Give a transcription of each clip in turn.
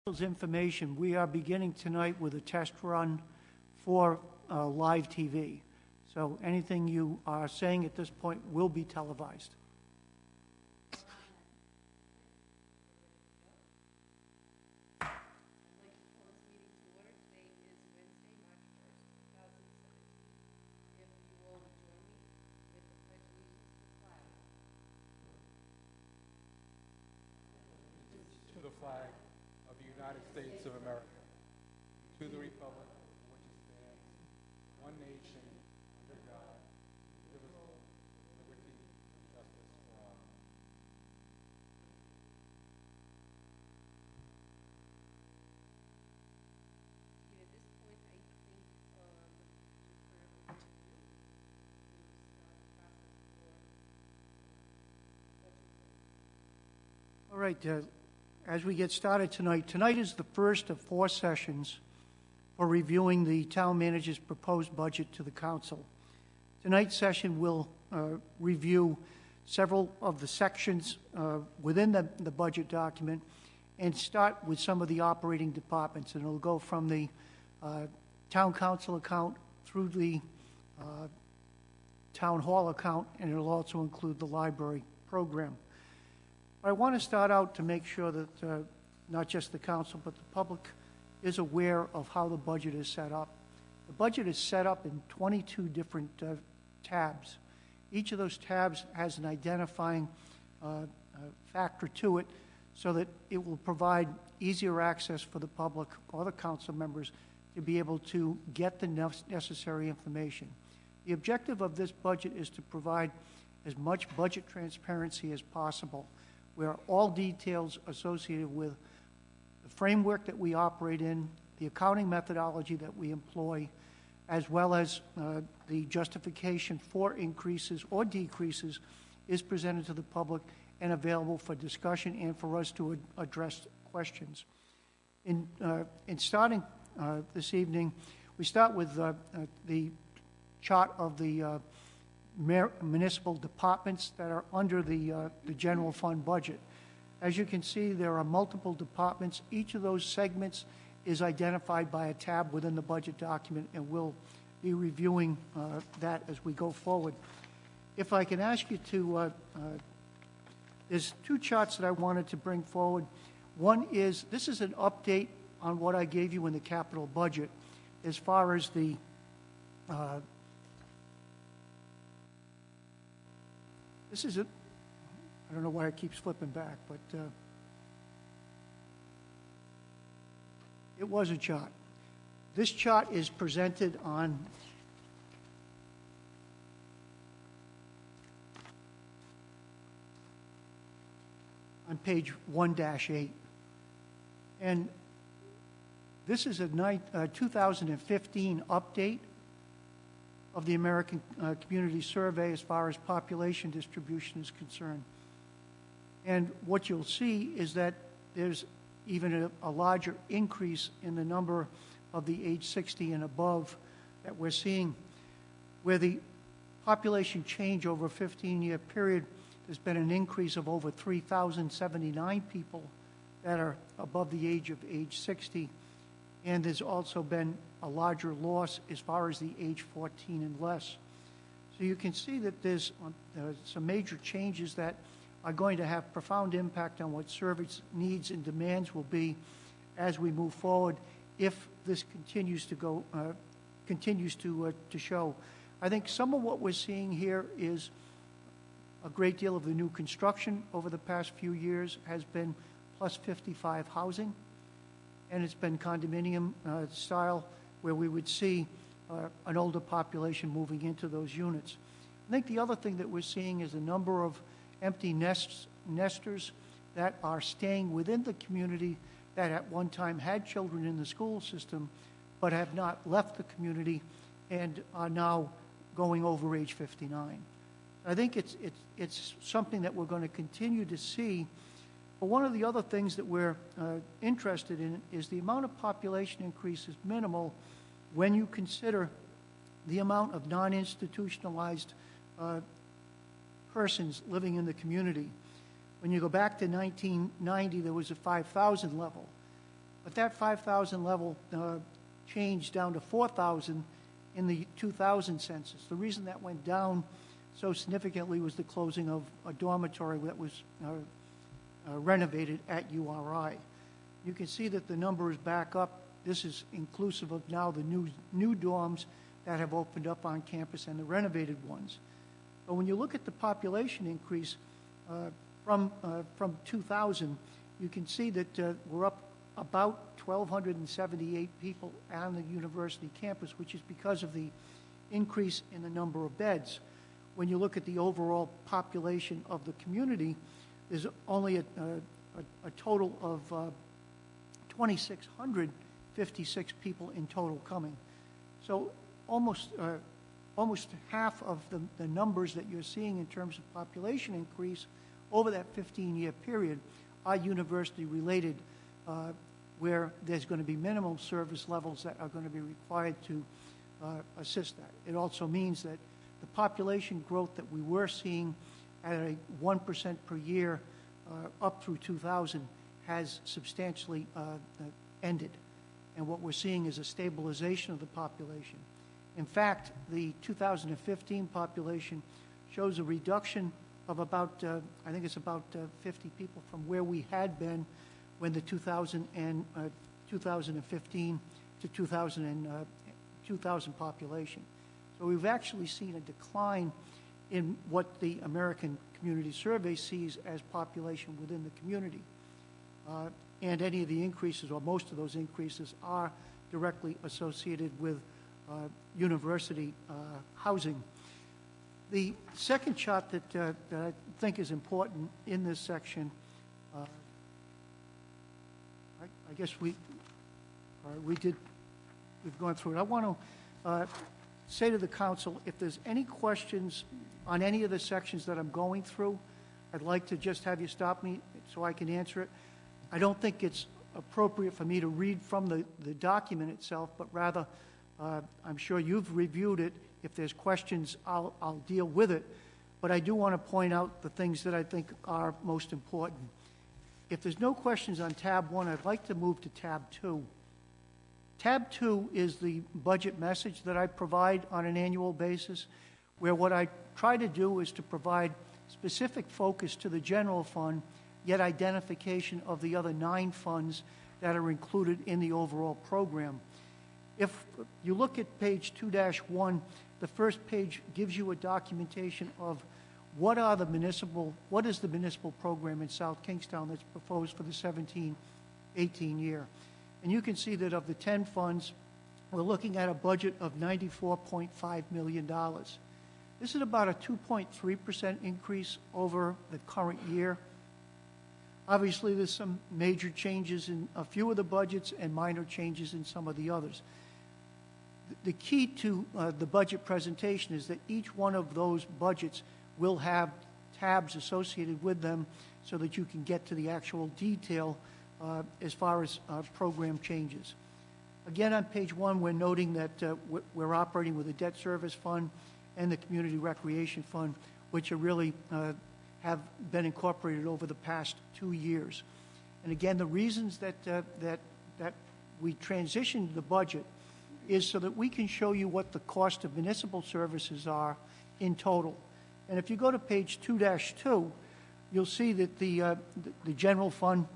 Information, we are beginning tonight with a test run for live TV. So anything you are saying at this point will be televised. To the flag of the United States of America, to the republic for which it stands, one nation, under God, indivisible, with liberty and justice for all. At this point, I think the clerk to start the process for budget vote. All right, as we get started tonight is the first of 4 sessions for reviewing the town manager's proposed budget to the council. Tonight's session will review several of the sections within the budget document and start with some of the operating departments. And it'll go from the town council account through the town hall account, and it'll also include the library program. I want to start out to make sure that not just the council but the public is aware of how the budget is set up. The budget is set up in 22 different tabs. Each of those tabs has an identifying factor to it so that it will provide easier access for the public or the council members to be able to get the necessary information. The objective of this budget is to provide as much budget transparency as possible, where all details associated with the framework that we operate in, the accounting methodology that we employ, as well as the justification for increases or decreases is presented to the public and available for discussion and for us to address questions. In starting this evening, we start with the chart of the municipal departments that are under the general fund budget. As you can see, there are multiple departments. Each of those segments is identified by a tab within the budget document, and we'll be reviewing that as we go forward. If I can ask you to, there's 2 charts that I wanted to bring forward. One is, this is an update on what I gave you in the capital budget as far as the this is it. I don't know why it keeps flipping back, but it was a chart. This chart is presented on page 1-8. And this is a 2015 update of the American Community Survey as far as population distribution is concerned. And what you'll see is that there's even a larger increase in the number of the age 60 and above that we're seeing. Where the population change over a 15-year period, there's been an increase of over 3,079 people that are above the age of age 60. And there's also been a larger loss as far as the age 14 and less. So you can see that there's some major changes that are going to have profound impact on what service needs and demands will be as we move forward if this continues to show. I think some of what we're seeing here is a great deal of the new construction over the past few years has been plus 55 housing. And it's been condominium style where we would see an older population moving into those units. I think the other thing that we're seeing is a number of empty nesters that are staying within the community that at one time had children in the school system but have not left the community and are now going over age 59. I think it's something that we're going to continue to see. But one of the other things that we're interested in is the amount of population increase is minimal when you consider the amount of non-institutionalized persons living in the community. When you go back to 1990, there was a 5,000 level. But that 5,000 level changed down to 4,000 in the 2000 census. The reason that went down so significantly was the closing of a dormitory that was renovated at URI. You can see that the number is back up. This is inclusive of now the new dorms that have opened up on campus and the renovated ones. But when you look at the population increase from 2000, you can see that we're up about 1,278 people on the university campus, which is because of the increase in the number of beds. When you look at the overall population of the community, there's only a total of 2,656 people in total coming. So almost half of the numbers that you're seeing in terms of population increase over that 15-year period are university-related, where there's going to be minimum service levels that are going to be required to assist that. It also means that the population growth that we were seeing at a 1% per year up through 2000 has substantially ended. And what we're seeing is a stabilization of the population. In fact, the 2015 population shows a reduction of about, I think it's about 50 people from where we had been when the 2015 to 2000 population. So we've actually seen a decline in what the American Community Survey sees as population within the community. And any of the increases, or most of those increases, are directly associated with university housing. The second chart that I think is important in this section, I guess we've gone through it. I want to say to the council, if there's any questions on any of the sections that I'm going through, I'd like to just have you stop me so I can answer it. I don't think it's appropriate for me to read from the document itself, but rather, I'm sure you've reviewed it. If there's questions, I'll deal with it. But I do want to point out the things that I think are most important. If there's no questions on tab 1, I'd like to move to tab 2. Tab 2 is the budget message that I provide on an annual basis, where what I try to do is to provide specific focus to the general fund, yet identification of the other 9 funds that are included in the overall program. If you look at page 2-1, the first page gives you a documentation of what is the municipal program in South Kingstown that's proposed for the 17-18 year. And you can see that of the 10 funds, we're looking at a budget of $94.5 million. This is about a 2.3% increase over the current year. Obviously, there's some major changes in a few of the budgets and minor changes in some of the others. The key to the budget presentation is that each one of those budgets will have tabs associated with them so that you can get to the actual detail as far as program changes. Again, on page 1, we're noting that we're operating with a debt service fund and the community recreation fund, which are really have been incorporated over the past 2 years. And again, the reasons that we transitioned the budget is so that we can show you what the cost of municipal services are in total. And if you go to page 2-2, you'll see that the general fund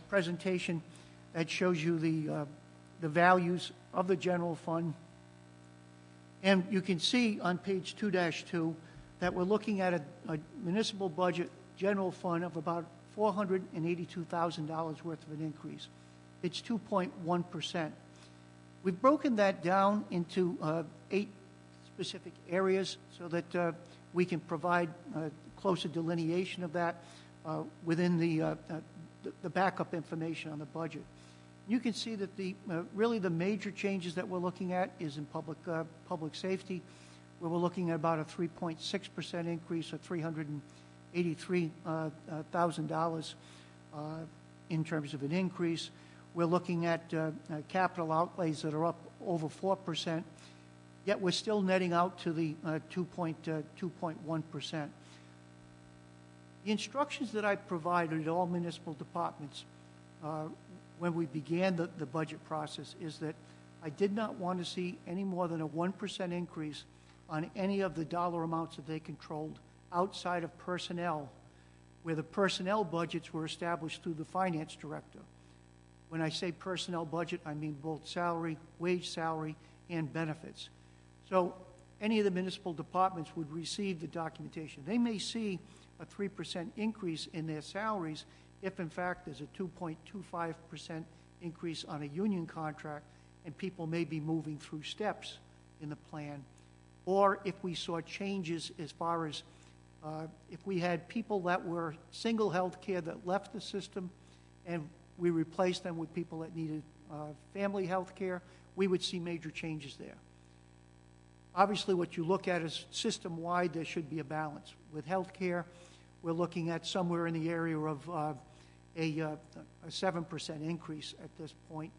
presentation that shows you the values of the general fund. And you can see on page 2-2 that we're looking at a municipal budget general fund of about $482,000 worth of an increase. It's 2.1%. We've broken that down into 8 specific areas so that we can provide closer delineation of that within the backup information on the budget. You can see that really the major changes that we're looking at is in public safety, where we're looking at about a 3.6% increase, or $383,000 in terms of an increase. We're looking at capital outlays that are up over 4%, yet we're still netting out to the 2.1%. The instructions that I provided to all municipal departments when we began the budget process is that I did not want to see any more than a 1% increase on any of the dollar amounts that they controlled outside of personnel, where the personnel budgets were established through the finance director. When I say personnel budget, I mean both salary, wage salary, and benefits. So any of the municipal departments would receive the documentation. They may see a 3% increase in their salaries if, in fact, there's a 2.25% increase on a union contract and people may be moving through steps in the plan, or if we saw changes as far as if we had people that were single health care that left the system and we replaced them with people that needed family health care, we would see major changes there. Obviously, what you look at is system-wide, there should be a balance. With health care, we're looking at somewhere in the area of a 7% increase at this point,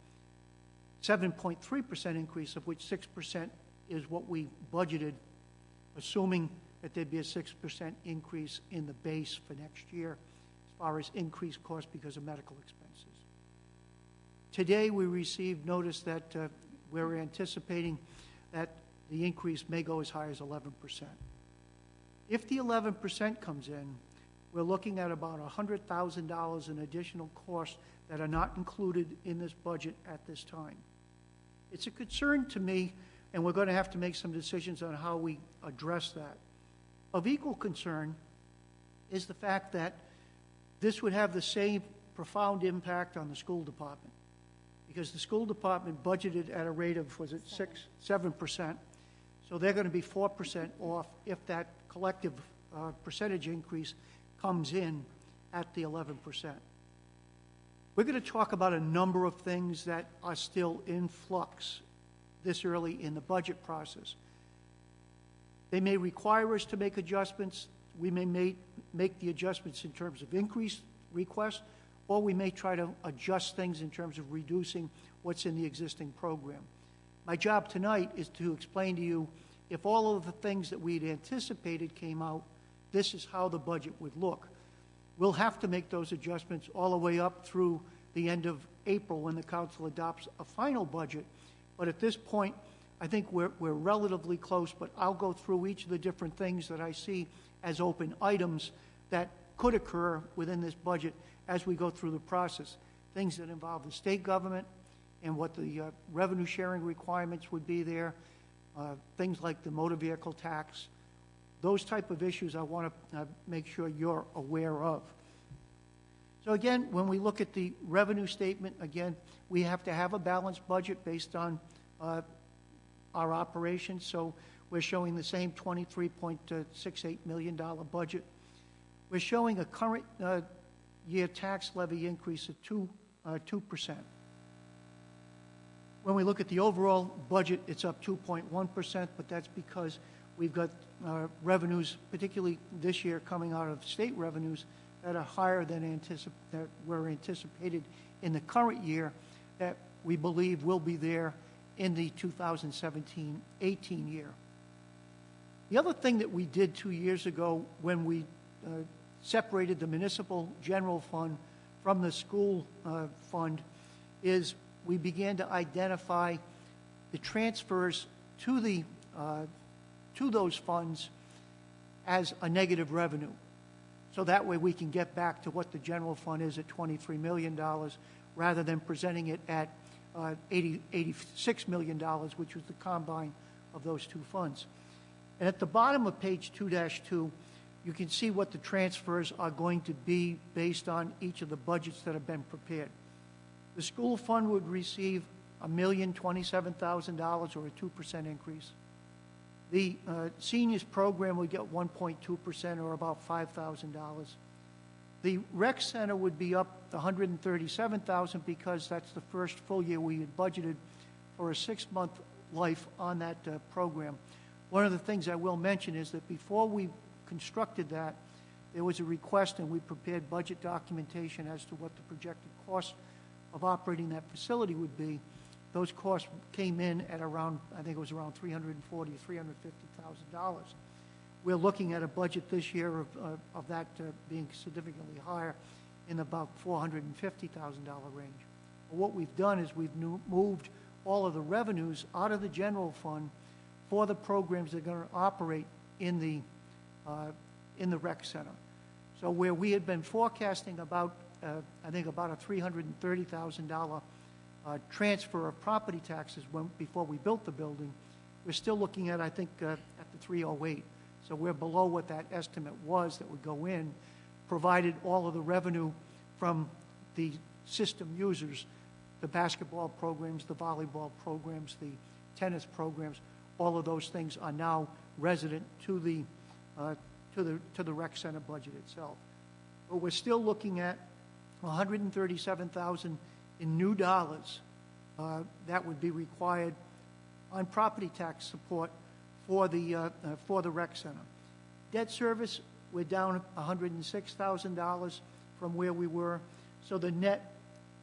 7.3% increase, of which 6% is what we budgeted, assuming that there'd be a 6% increase in the base for next year as far as increased costs because of medical expenses. Today, we received notice that we're anticipating that the increase may go as high as 11%. If the 11% comes in, we're looking at about $100,000 in additional costs that are not included in this budget at this time. It's a concern to me, and we're going to have to make some decisions on how we address that. Of equal concern is the fact that this would have the same profound impact on the school department, because the school department budgeted at a rate of, was it 7%, so they're going to be 4% off if that collective percentage increase comes in at the 11%. We're going to talk about a number of things that are still in flux this early in the budget process. They may require us to make adjustments. We may make the adjustments in terms of increased requests, or we may try to adjust things in terms of reducing what's in the existing program. My job tonight is to explain to you if all of the things that we'd anticipated came out, this is how the budget would look. We'll have to make those adjustments all the way up through the end of April when the council adopts a final budget. But at this point, I think we're relatively close, but I'll go through each of the different things that I see as open items that could occur within this budget as we go through the process. Things that involve the state government and what the revenue sharing requirements would be there, things like the motor vehicle tax. Those type of issues I want to make sure you're aware of. So again, when we look at the revenue statement, again, we have to have a balanced budget based on our operations. So we're showing the same $23.68 million budget. We're showing a current year tax levy increase of 2%. When we look at the overall budget, it's up 2.1%, but that's because we've got revenues, particularly this year, coming out of state revenues that are higher than that were anticipated in the current year that we believe will be there in the 2017-18 year. The other thing that we did 2 years ago when we separated the municipal general fund from the school fund is we began to identify the transfers to those funds as a negative revenue. So that way we can get back to what the general fund is at $23 million rather than presenting it at $86 million, which was the combine of those two funds. And at the bottom of page 2-2, you can see what the transfers are going to be based on each of the budgets that have been prepared. The school fund would receive $1,027,000 or a 2% increase. The seniors program would get 1.2% or about $5,000. The rec center would be up $137,000 because that's the first full year we had budgeted for a 6-month life on that program. One of the things I will mention is that before we constructed that, there was a request and we prepared budget documentation as to what the projected cost of operating that facility would be. Those costs came in at around, I think it was around $340,000 to $350,000. We're looking at a budget this year of that being significantly higher in about $450,000 range. What we've done is we've moved all of the revenues out of the general fund for the programs that are going to operate in the rec center. So where we had been forecasting about, I think about a $330,000 transfer of property taxes before we built the building, we're still looking at, I think, at the 308. So we're below what that estimate was that would go in, provided all of the revenue from the system users, the basketball programs, the volleyball programs, the tennis programs, all of those things are now resident to the rec center budget itself. But we're still looking at $137,000 in new dollars that would be required on property tax support for the rec center. Debt service, we're down $106,000 from where we were, so the net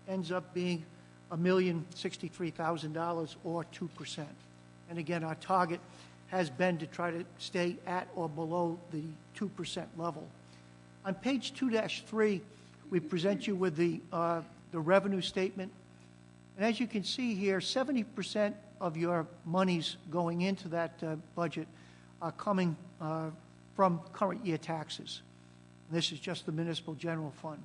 ends up being $1,063,000 or 2%. And again, our target has been to try to stay at or below the 2% level. On page 2-3, we present you with the revenue statement. And as you can see here, 70% of your monies going into that budget are coming from current year taxes. And this is just the municipal general fund.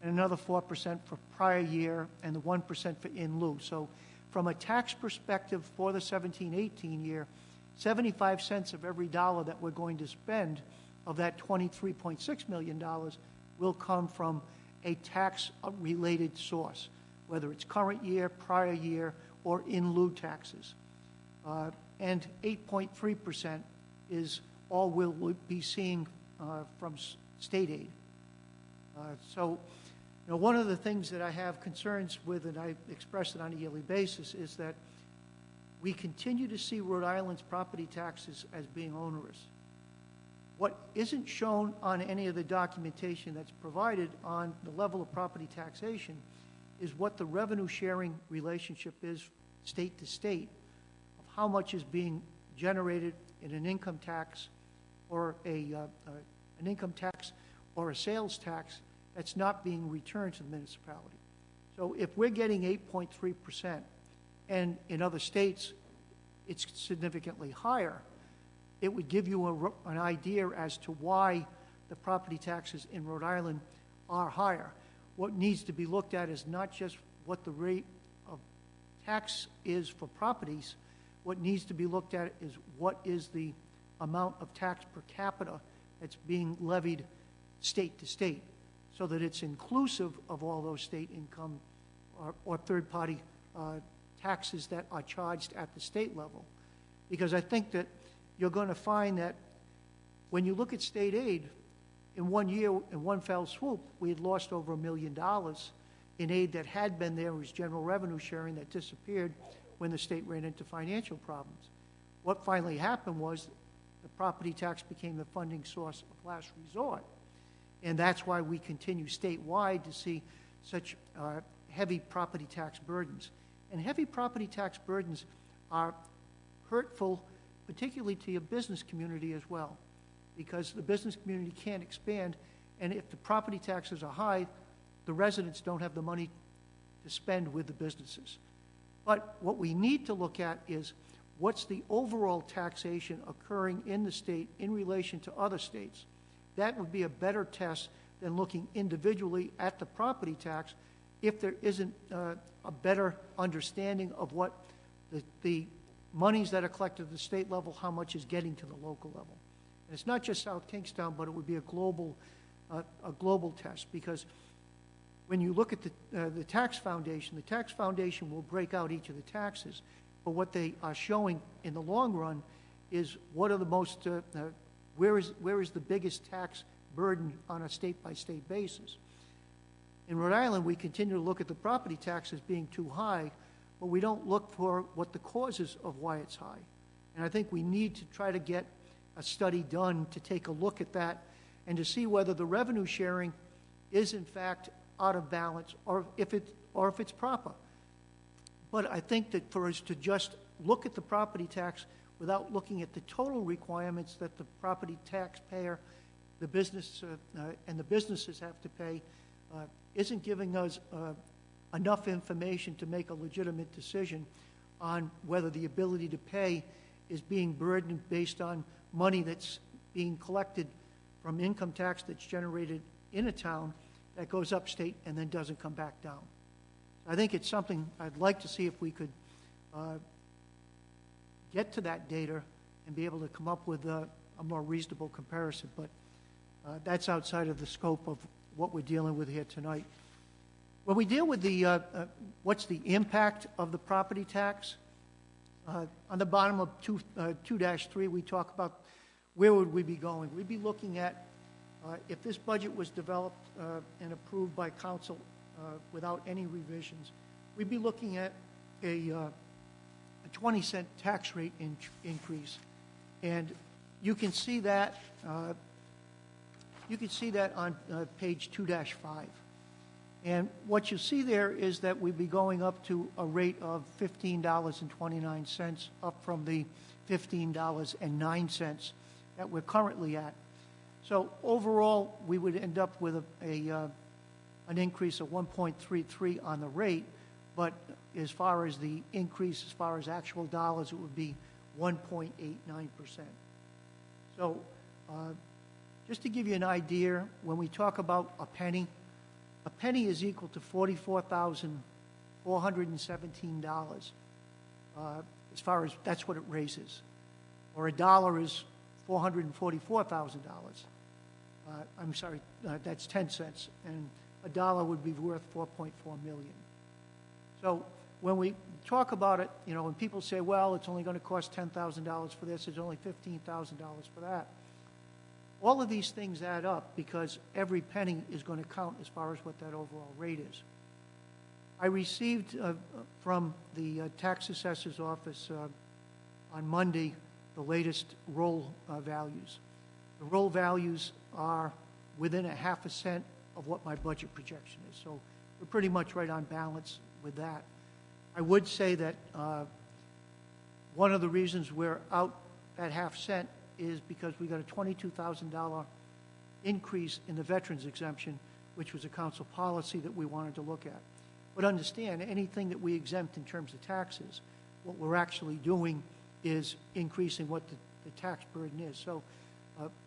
And another 4% for prior year and the 1% for in lieu. So from a tax perspective for the 17-18 year, 75 cents of every dollar that we're going to spend of that $23.6 million will come from a tax-related source, whether it's current year, prior year, or in lieu taxes. And 8.3% is all we'll be seeing from state aid. So, you know, one of the things that I have concerns with, and I express it on a yearly basis, is that we continue to see Rhode Island's property taxes as being onerous. What isn't shown on any of the documentation that's provided on the level of property taxation is what the revenue sharing relationship is state to state, of how much is being generated in an income tax or an income tax or a sales tax that's not being returned to the municipality. So if we're getting 8.3%, and in other states it's significantly higher, it would give you an idea as to why the property taxes in Rhode Island are higher. What needs to be looked at is not just what the rate of tax is for properties. What needs to be looked at is what is the amount of tax per capita that's being levied state to state, so that it's inclusive of all those state income or third-party taxes that are charged at the state level. Because I think that you're going to find that when you look at state aid, in 1 year, in one fell swoop, we had lost over $1 million in aid that had been there as general revenue sharing that disappeared when the state ran into financial problems. What finally happened was the property tax became the funding source of last resort. And that's why we continue statewide to see such heavy property tax burdens. And heavy property tax burdens are hurtful, particularly to your business community as well, because the business community can't expand, and if the property taxes are high, the residents don't have the money to spend with the businesses. But what we need to look at is what's the overall taxation occurring in the state in relation to other states. That would be a better test than looking individually at the property tax if there isn't a better understanding of what the monies that are collected at the state level, how much is getting to the local level. And it's not just South Kingstown, but it would be a global test, because when you look at the tax foundation will break out each of the taxes, but what they are showing in the long run is what are the most, where is the biggest tax burden on a state-by-state basis. In Rhode Island, we continue to look at the property taxes being too high, but we don't look for what the causes of why it's high. And I think we need to try to get a study done to take a look at that and to see whether the revenue sharing is in fact out of balance or if it's proper. But I think that for us to just look at the property tax without looking at the total requirements that the property taxpayer, the business, and the businesses have to pay isn't giving us enough information to make a legitimate decision on whether the ability to pay is being burdened based on money that's being collected from income tax that's generated in a town that goes upstate and then doesn't come back down. I think it's something I'd like to see if we could get to that data and be able to come up with a more reasonable comparison, but that's outside of the scope of what we're dealing with here tonight. When we deal with the what's the impact of the property tax, on the bottom of 2-3, we talk about where would we be going. We'd be looking at, if this budget was developed and approved by council without any revisions, we'd be looking at a 20-cent tax rate increase. And you can see that on page 2-5. And what you see there is that we'd be going up to a rate of $15.29, up from the $15.09 that we're currently at. So overall, we would end up with an increase of 1.33 on the rate, but as far as the increase, as far as actual dollars, it would be 1.89%. So just to give you an idea, when we talk about a penny is equal to $44,417 as far as that's what it raises. Or a dollar is $444,000. I'm sorry, that's 10 cents. And a dollar would be worth $4.4 million. So when we talk about it, you know, when people say, well, it's only going to cost $10,000 for this, it's only $15,000 for that. All of these things add up because every penny is going to count as far as what that overall rate is. I received from the tax assessor's office on Monday the latest roll values. The roll values are within a half a cent of what my budget projection is. So we're pretty much right on balance with that. I would say that one of the reasons we're out at half cent is because we got a $22,000 increase in the veterans exemption, which was a council policy that we wanted to look at. But understand, anything that we exempt in terms of taxes, what we're actually doing is increasing what the tax burden is. So,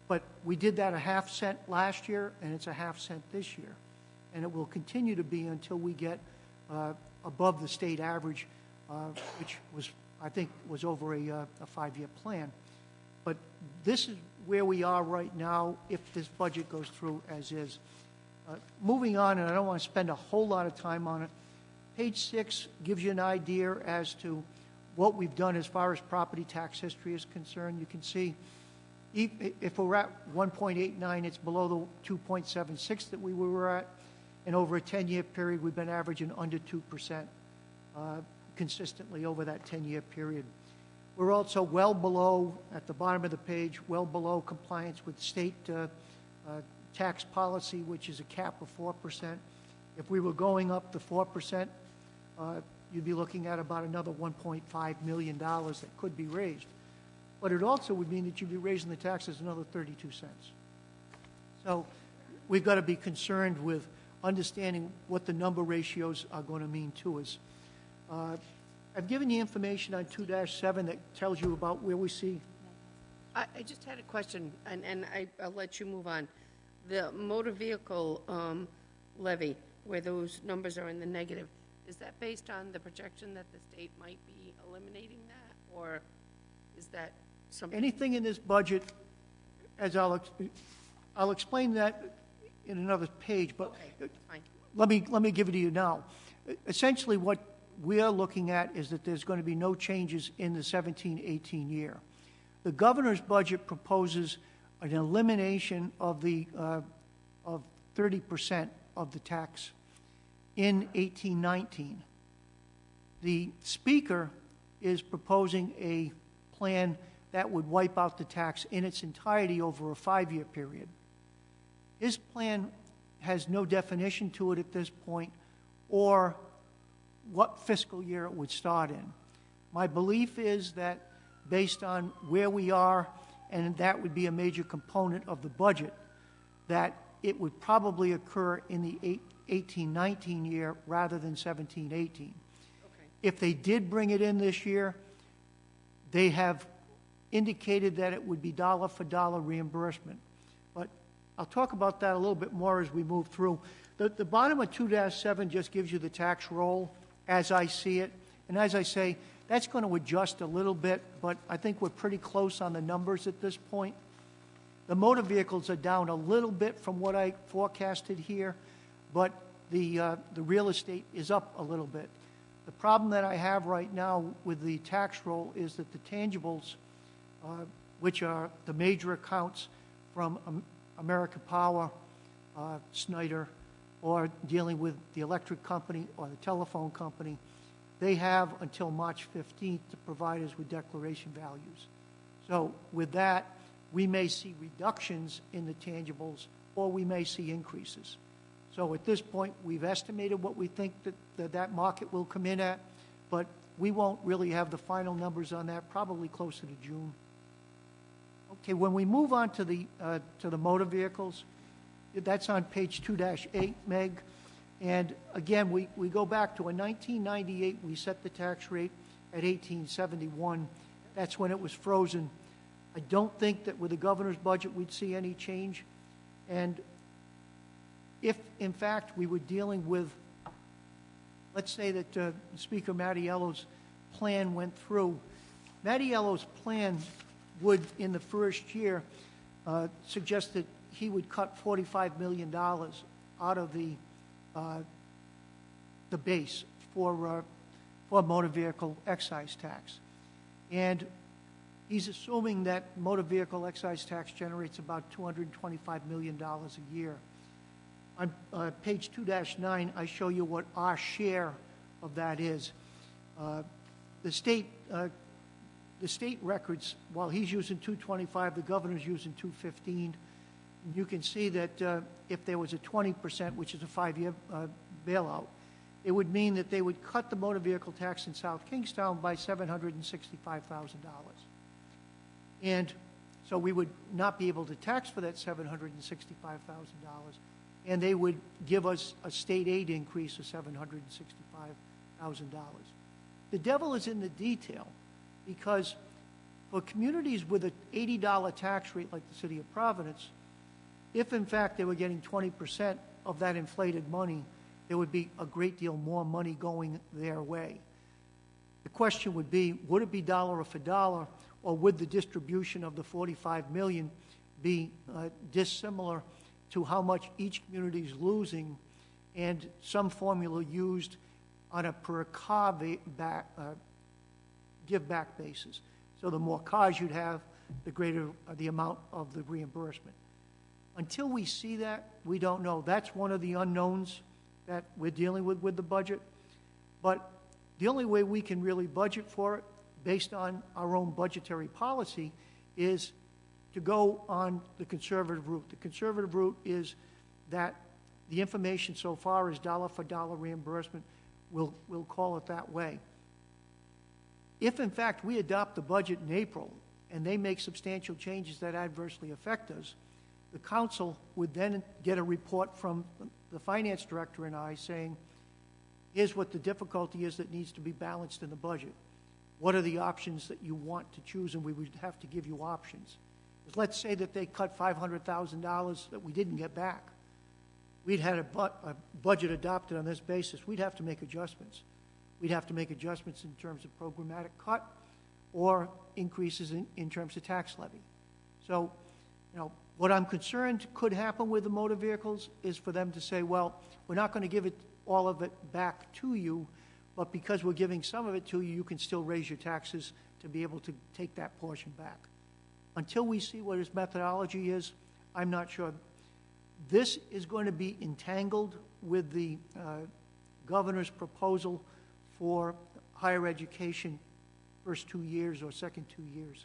but we did that a half cent last year, and it's a half cent this year. And it will continue to be until we get above the state average, which was, I think, was over a 5-year plan. But this is where we are right now if this budget goes through as is. Moving on, and I don't want to spend a whole lot of time on it, page 6 gives you an idea as to what we've done as far as property tax history is concerned. You can see if we're at 1.89, it's below the 2.76 that we were at. And over a 10-year period, we've been averaging under 2% consistently over that 10-year period. We're also well below, at the bottom of the page, well below compliance with state tax policy, which is a cap of 4%. If we were going up to 4%, you'd be looking at about another $1.5 million that could be raised. But it also would mean that you'd be raising the taxes another 32 cents. So we've got to be concerned with understanding what the number ratios are going to mean to us. I've given you information on 2-7 that tells you about where we see. I just had a question, and I'll let you move on. The motor vehicle levy, where those numbers are in the negative, is that based on the projection that the state might be eliminating that, or is that something? Anything in this budget, as I'll explain that in another page, but okay, that's fine. Let me give it to you now. Essentially, what we are looking at is that there's going to be no changes in the 17-18 year. The governor's budget proposes an elimination of the of 30% of the tax in 18-19. The speaker is proposing a plan that would wipe out the tax in its entirety over a 5-year period. His plan has no definition to it at this point or what fiscal year it would start in. My belief is that based on where we are, and that would be a major component of the budget, that it would probably occur in the 18-19 year rather than 17-18. Okay. If they did bring it in this year, they have indicated that it would be dollar for dollar reimbursement. But I'll talk about that a little bit more as we move through. The bottom of 2-7 just gives you the tax roll as I see it. And as I say, that's going to adjust a little bit, but I think we're pretty close on the numbers at this point. The motor vehicles are down a little bit from what I forecasted here, but the real estate is up a little bit. The problem that I have right now with the tax roll is that the tangibles, which are the major accounts from America Power, Snyder, or dealing with the electric company or the telephone company, they have until March 15th to provide us with declaration values. So with that, we may see reductions in the tangibles or we may see increases. So at this point, we've estimated what we think that market will come in at, but we won't really have the final numbers on that, probably closer to June. Okay, when we move on to the motor vehicles, that's on page 2-8, Meg. And again, we go back to 1998, we set the tax rate at 1871. That's when it was frozen. I don't think that with the governor's budget we'd see any change. And if, in fact, we were dealing with, let's say that Speaker Mattiello's plan went through, Mattiello's plan would, in the first year, suggest that he would cut $45 million out of the base for motor vehicle excise tax. And he's assuming that motor vehicle excise tax generates about $225 million a year. On page 2-9, I show you what our share of that is. The state records, while he's using 225, the governor's using 215. You can see that if there was a 20%, which is a 5-year bailout, it would mean that they would cut the motor vehicle tax in South Kingstown by $765,000. And so we would not be able to tax for that $765,000, and they would give us a state aid increase of $765,000. The devil is in the detail, because for communities with an $80 tax rate like the city of Providence, if in fact they were getting 20% of that inflated money, there would be a great deal more money going their way. The question would be, would it be dollar for dollar, or would the distribution of the $45 million be dissimilar to how much each community is losing, and some formula used on a per car give back basis? So the more cars you'd have, the greater the amount of the reimbursement. Until we see that, we don't know. That's one of the unknowns that we're dealing with the budget. But the only way we can really budget for it, based on our own budgetary policy, is to go on the conservative route. The conservative route is that the information so far is dollar for dollar reimbursement. We'll call it that way. If, in fact, we adopt the budget in April and they make substantial changes that adversely affect us, the council would then get a report from the finance director and I saying, here's what the difficulty is that needs to be balanced in the budget. What are the options that you want to choose? And we would have to give you options. Let's say that they cut $500,000 that we didn't get back. We'd had a budget adopted on this basis. We'd have to make adjustments. We'd have to make adjustments in terms of programmatic cut or increases in terms of tax levy. So, what I'm concerned could happen with the motor vehicles is for them to say, well, we're not going to give all of it back to you, but because we're giving some of it to you, you can still raise your taxes to be able to take that portion back. Until we see what his methodology is, I'm not sure. This is going to be entangled with the governor's proposal for higher education first 2 years or second 2 years,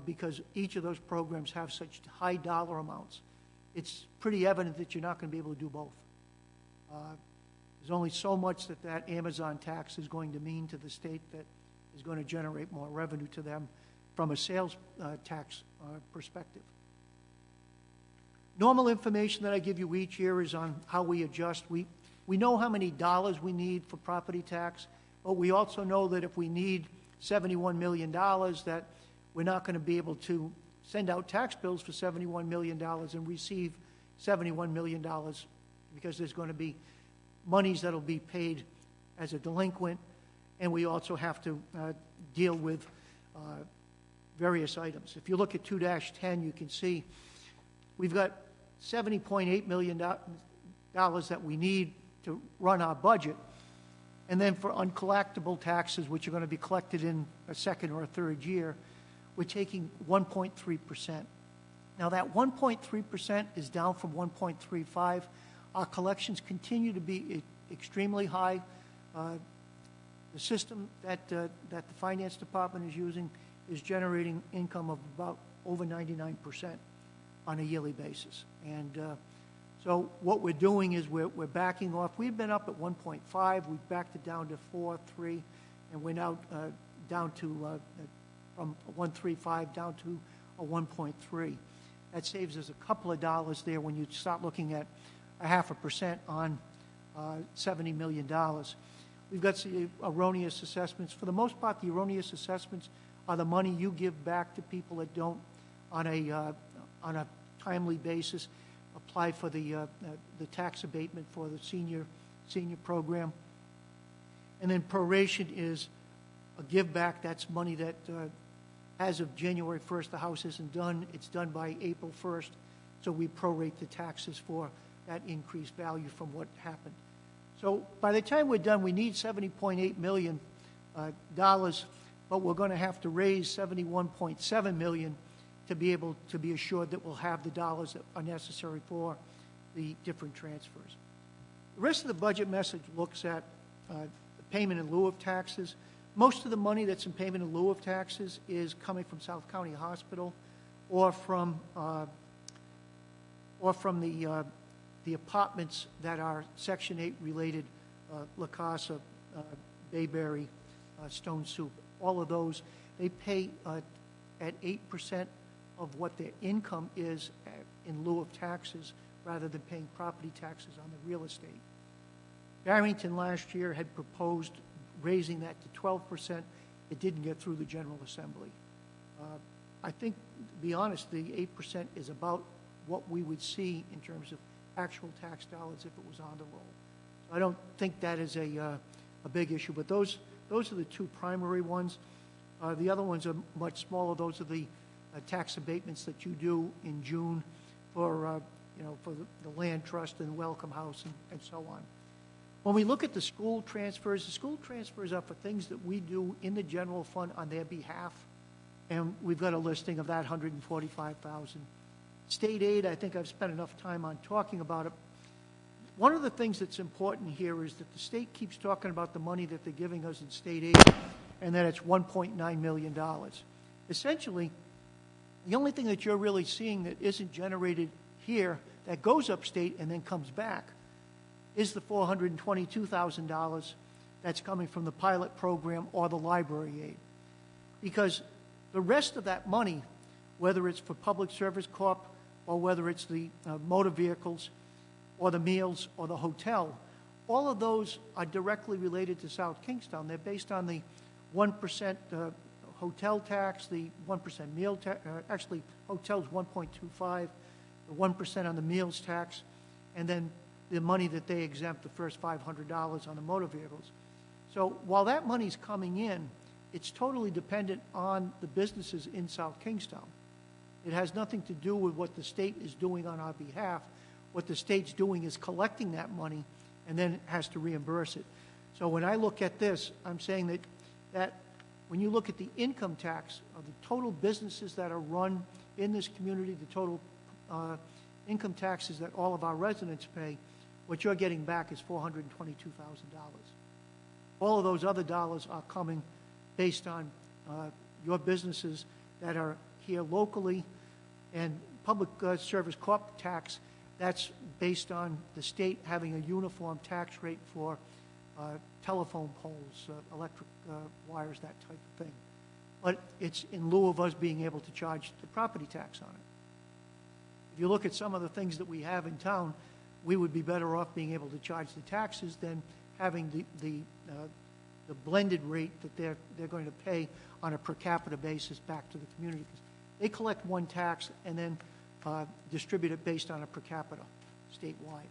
because each of those programs have such high dollar amounts. It's pretty evident that you're not going to be able to do both. There's only so much that Amazon tax is going to mean to the state that is going to generate more revenue to them from a sales tax perspective. Normal information that I give you each year is on how we adjust. We know how many dollars we need for property tax, but we also know that if we need $71 million, that we're not going to be able to send out tax bills for $71 million and receive $71 million because there's going to be monies that will be paid as a delinquent, and we also have to deal with various items. If you look at 2-10, you can see we've got $70.8 million that we need to run our budget. And then for uncollectible taxes, which are going to be collected in a second or a third year, we're taking 1.3%. Now that 1.3% is down from 1.35. Our collections continue to be extremely high. The system that the finance department is using is generating income of about over 99% on a yearly basis. And so what we're doing is we're backing off. We've been up at 1.5. We've backed it down to 4, 3, and we're now down to from 1.35 down to a 1.3. That saves us a couple of dollars there when you start looking at 0.5% on $70 million. We've got the erroneous assessments. For the most part, the erroneous assessments are the money you give back to people that don't, on a timely basis, apply for the tax abatement for the senior program. And then proration is a give back. That's money that as of January 1st, the house isn't done. It's done by April 1st. So we prorate the taxes for that increased value from what happened. So by the time we're done, we need $70.8 million, but we're going to have to raise $71.7 million to be able to be assured that we'll have the dollars that are necessary for the different transfers. The rest of the budget message looks at the payment in lieu of taxes. Most of the money that's in payment in lieu of taxes is coming from South County Hospital or from the apartments that are Section 8 related, La Casa, Bayberry, Stone Soup. All of those, they pay at 8% of what their income is in lieu of taxes rather than paying property taxes on the real estate. Barrington last year had proposed raising that to 12%. It didn't get through the General Assembly. I think, to be honest, the 8% is about what we would see in terms of actual tax dollars if it was on the roll. I don't think that is a big issue, but those are the two primary ones. The other ones are much smaller. Those are the tax abatements that you do in June for the land trust and Welcome House and so on. When we look at the school transfers are for things that we do in the general fund on their behalf, and we've got a listing of that $145,000. State aid, I think I've spent enough time on talking about it. One of the things that's important here is that the state keeps talking about the money that they're giving us in state aid, and that it's $1.9 million. Essentially, the only thing that you're really seeing that isn't generated here that goes upstate and then comes back is the $422,000 that's coming from the pilot program or the library aid. Because the rest of that money, whether it's for Public Service Corp or whether it's the motor vehicles or the meals or the hotel, all of those are directly related to South Kingstown. They're based on the 1% hotel tax, the 1% meal tax, actually hotels 1.25, the 1% on the meals tax, and then the money that they exempt, the first $500 on the motor vehicles. So while that money's coming in, it's totally dependent on the businesses in South Kingstown. It has nothing to do with what the state is doing on our behalf. What the state's doing is collecting that money and then it has to reimburse it. So when I look at this, I'm saying that when you look at the income tax of the total businesses that are run in this community, the total income taxes that all of our residents pay, what you're getting back is $422,000. All of those other dollars are coming based on your businesses that are here locally, and Public Service Corp tax, that's based on the state having a uniform tax rate for telephone poles, electric wires, that type of thing. But it's in lieu of us being able to charge the property tax on it. If you look at some of the things that we have in town, we would be better off being able to charge the taxes than having the blended rate that they're going to pay on a per capita basis back to the community. 'Cause they collect one tax and then distribute it based on a per capita statewide.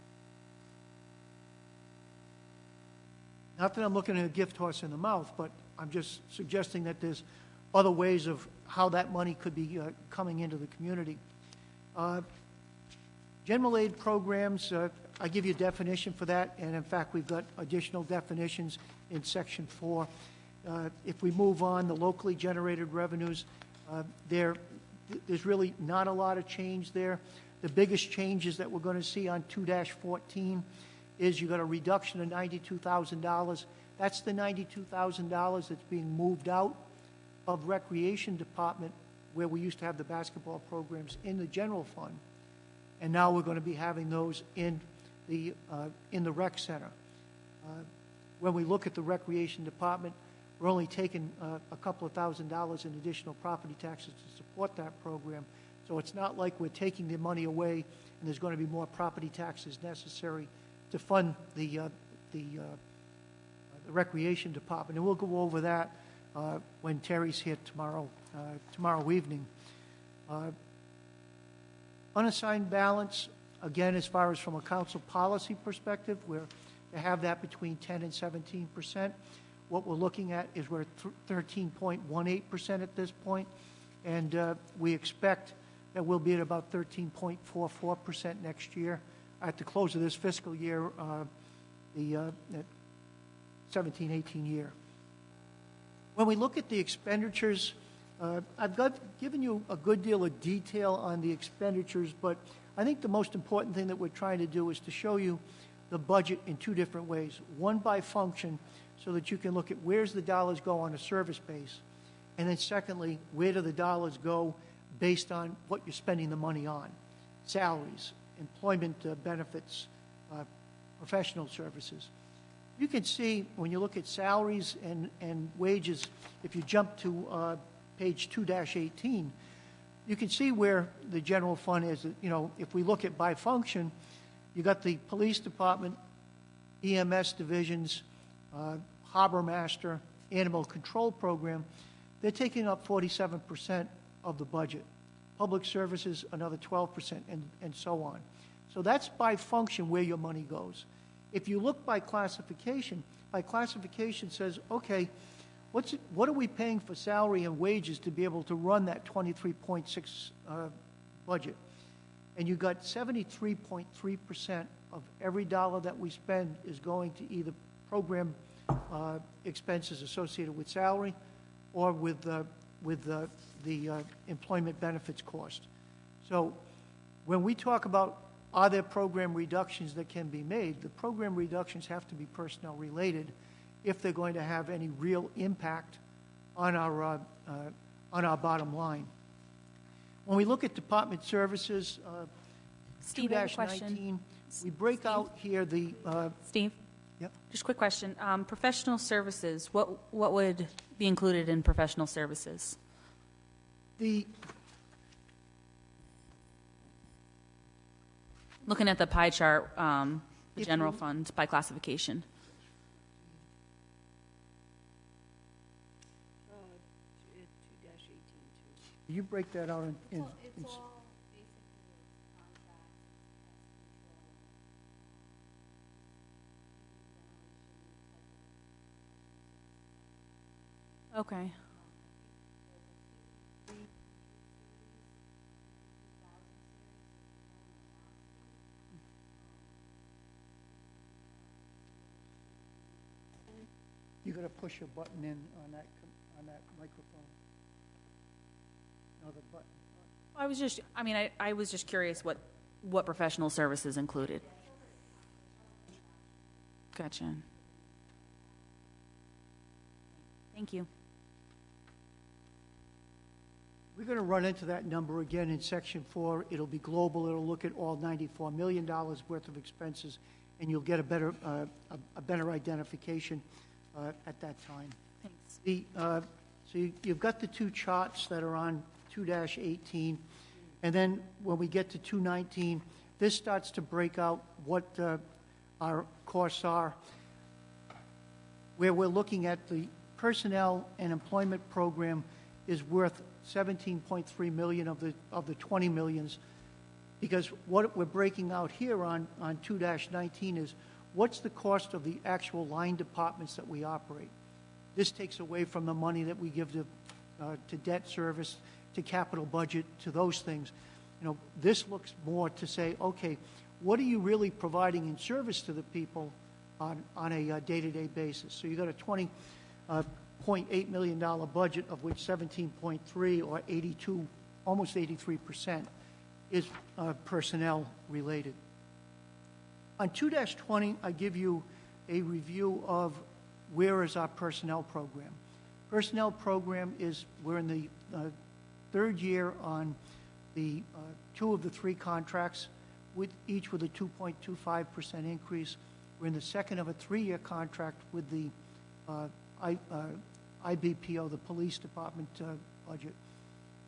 Not that I'm looking at a gift horse in the mouth, but I'm just suggesting that there's other ways of how that money could be coming into the community. General aid programs, I give you a definition for that, and in fact, we've got additional definitions in Section 4. If we move on, the locally generated revenues, there's really not a lot of change there. The biggest changes that we're going to see on 2-14 is you got a reduction of $92,000. That's the $92,000 that's being moved out of Recreation Department, where we used to have the basketball programs in the general fund, and now we're going to be having those in the rec center. When we look at the Recreation Department, we're only taking a couple of $1,000s in additional property taxes to support that program. So it's not like we're taking the money away and there's going to be more property taxes necessary to fund the Recreation Department. And we'll go over that when Terry's here tomorrow evening. Unassigned balance, again, as far as from a council policy perspective, we're to have that between 10 and 17%. What we're looking at is we're 13.18% at this point, and we expect that we'll be at about 13.44% next year. At the close of this fiscal year, the 17-18 year. When we look at the expenditures, I've given you a good deal of detail on the expenditures, but I think the most important thing that we're trying to do is to show you the budget in two different ways. One by function, so that you can look at where's the dollars go on a service base, and then secondly, where do the dollars go based on what you're spending the money on. Salaries, employment benefits, professional services. You can see when you look at salaries and wages, if you jump to page 2-18, you can see where the general fund is. You know, if we look at by function, you got the police department, EMS divisions, harbor master, animal control program. They're taking up 47% of the budget. Public services, another 12%, and so on. So that's by function where your money goes. If you look by classification says, okay, what are we paying for salary and wages to be able to run that 23.6 budget? And you got 73.3% of every dollar that we spend is going to either program expenses associated with salary or with the employment benefits cost. So when we talk about are there program reductions that can be made, the program reductions have to be personnel related if they're going to have any real impact on our bottom line. When we look at department services, Steve, I have a question. 2-19, we break out here the... Steve? Yep. Just a quick question. Professional services, what would be included in professional services? Looking at the pie chart, the general fund by classification. You break that out in It's all basically contracts, pest control, Okay. You got to push a button in on that microphone. No, the button. I was just curious what professional services included. Gotcha. Thank you. We're going to run into that number again in Section 4. It'll be global. It'll look at all $94 million worth of expenses, and you'll get a better identification at that time. Thanks. So you've got the two charts that are on 2-18, and then when we get to 2-19, this starts to break out what our costs are, where we're looking at the personnel and employment program is worth 17.3 million of the 20 millions, because what we're breaking out here on 2-19 is what's the cost of the actual line departments that we operate. This takes away from the money that we give to debt service, to capital budget, to those things. You know, this looks more to say, okay, what are you really providing in service to the people on a day-to-day basis? So you got a $20.8 million budget, of which 17.3 or 82, almost 83% is personnel related. On 2-20, I give you a review of where is our personnel program. Personnel program we're in the third year on the 2 of the 3 contracts, each with a 2.25% increase. We're in the second of a 3-year contract with the IBPO, the police department budget.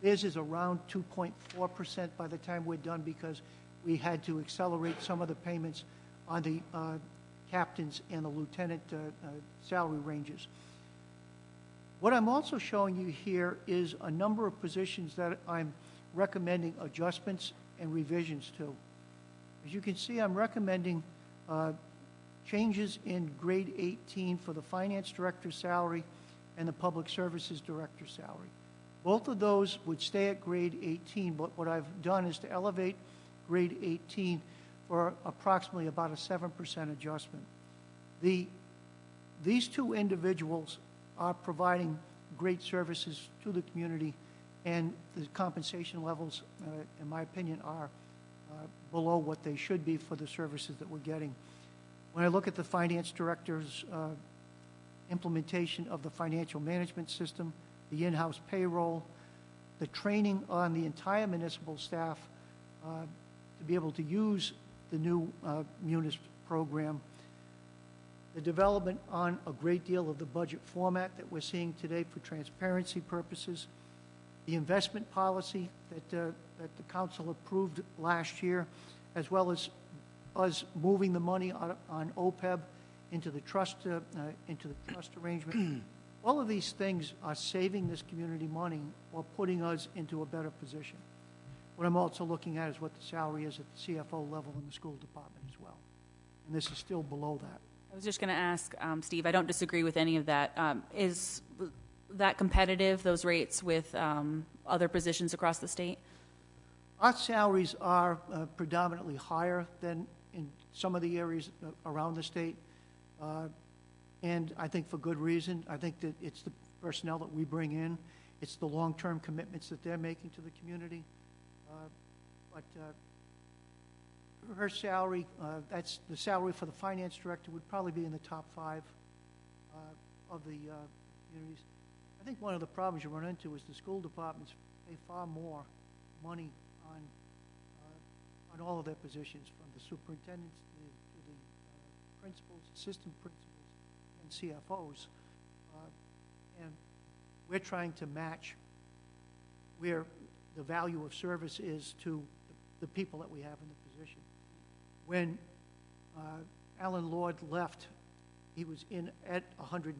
Theirs is around 2.4% by the time we're done, because we had to accelerate some of the payments on the captains and the lieutenant salary ranges. What I'm also showing you here is a number of positions that I'm recommending adjustments and revisions to. As you can see, I'm recommending changes in grade 18 for the finance director's salary and the public services director's salary. Both of those would stay at grade 18, but what I've done is to elevate grade 18 for approximately about a 7% adjustment. These 2 individuals are providing great services to the community, and the compensation levels, in my opinion, are below what they should be for the services that we're getting. When I look at the finance director's implementation of the financial management system, the in-house payroll, the training on the entire municipal staff to be able to use the new Munis program, the development on a great deal of the budget format that we're seeing today for transparency purposes, the investment policy that the council approved last year, as well as us moving the money on OPEB into the trust arrangement. All of these things are saving this community money or putting us into a better position. What I'm also looking at is what the salary is at the CFO level in the school department as well. And this is still below that. I was just going to ask, Steve, I don't disagree with any of that. Is that competitive, those rates, with other positions across the state? Our salaries are predominantly higher than in some of the areas around the state, and I think for good reason. I think that it's the personnel that we bring in. It's the long-term commitments that they're making to the community. But her salary, that's the salary for the finance director, would probably be in the top 5 of the communities. I think one of the problems you run into is the school departments pay far more money on all of their positions, from the superintendents to the principals, assistant principals, and CFOs. And we're trying to match where the value of service is to the people that we have in the position. When Alan Lord left, he was in at $125,000.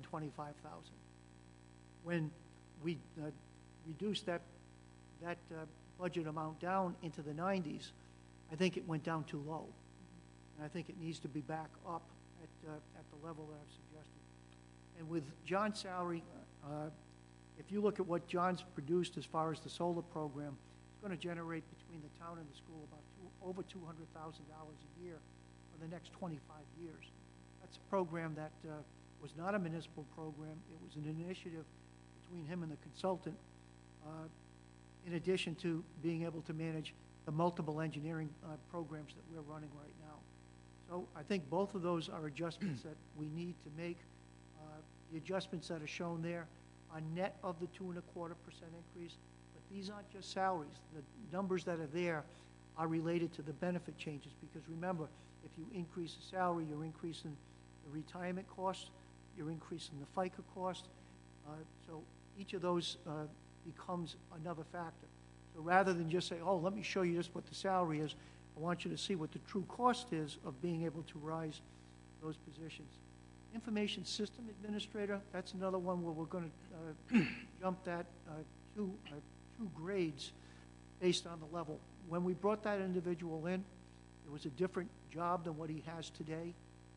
When we reduced that budget amount down into the 90s, I think it went down too low. And I think it needs to be back up at the level that I've suggested. And with John's salary, if you look at what John's produced as far as the solar program, it's going to generate between the town and the school about over $200,000 a year for the next 25 years. That's a program that was not a municipal program. It was an initiative between him and the consultant, in addition to being able to manage the multiple engineering programs that we're running right now. So I think both of those are adjustments that we need to make. The adjustments that are shown there are net of the 2.25% increase, but these aren't just salaries. The numbers that are there are related to the benefit changes, because remember, if you increase the salary, you're increasing the retirement cost, you're increasing the FICA cost, so each of those becomes another factor. So rather than just say, oh, let me show you just what the salary is, I want you to see what the true cost is of being able to rise those positions. Information System Administrator, that's another one where we're going to jump that two grades based on the level. When we brought that individual in, it was a different job than what he has today.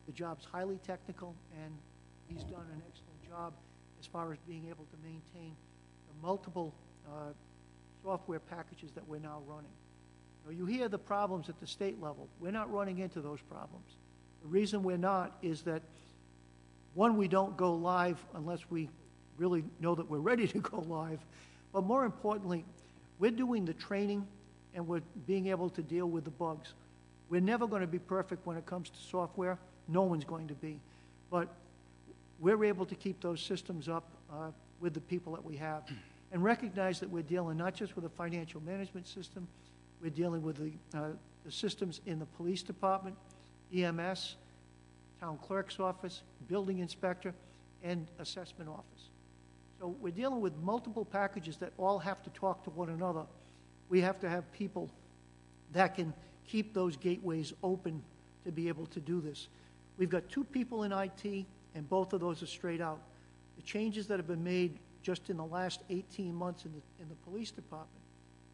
The job's highly technical, and he's done an excellent job as far as being able to maintain the multiple software packages that we're now running. Now, you hear the problems at the state level. We're not running into those problems. The reason we're not is that, one, we don't go live unless we really know that we're ready to go live. But more importantly, we're doing the training and we're being able to deal with the bugs. We're never going to be perfect when it comes to software. No one's going to be. But we're able to keep those systems up with the people that we have and recognize that we're dealing not just with a financial management system, we're dealing with the systems in the police department, EMS, town clerk's office, building inspector, and assessment office. So we're dealing with multiple packages that all have to talk to one another. We have to have people that can keep those gateways open to be able to do this. We've got 2 people in IT, and both of those are straight out. The changes that have been made just in the last 18 months in the police department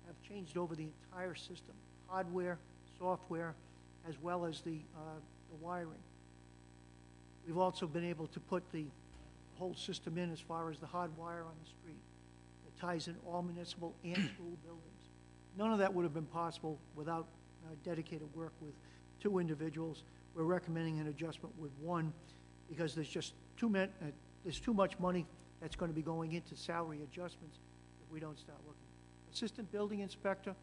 have changed over the entire system, hardware, software, as well as the wiring. We've also been able to put the whole system in as far as the hard wire on the street that ties in all municipal and school buildings. None of that would have been possible without dedicated work with 2 individuals. We're recommending an adjustment with 1 because there's just there's too much money that's going to be going into salary adjustments if we don't start looking. Assistant building inspector,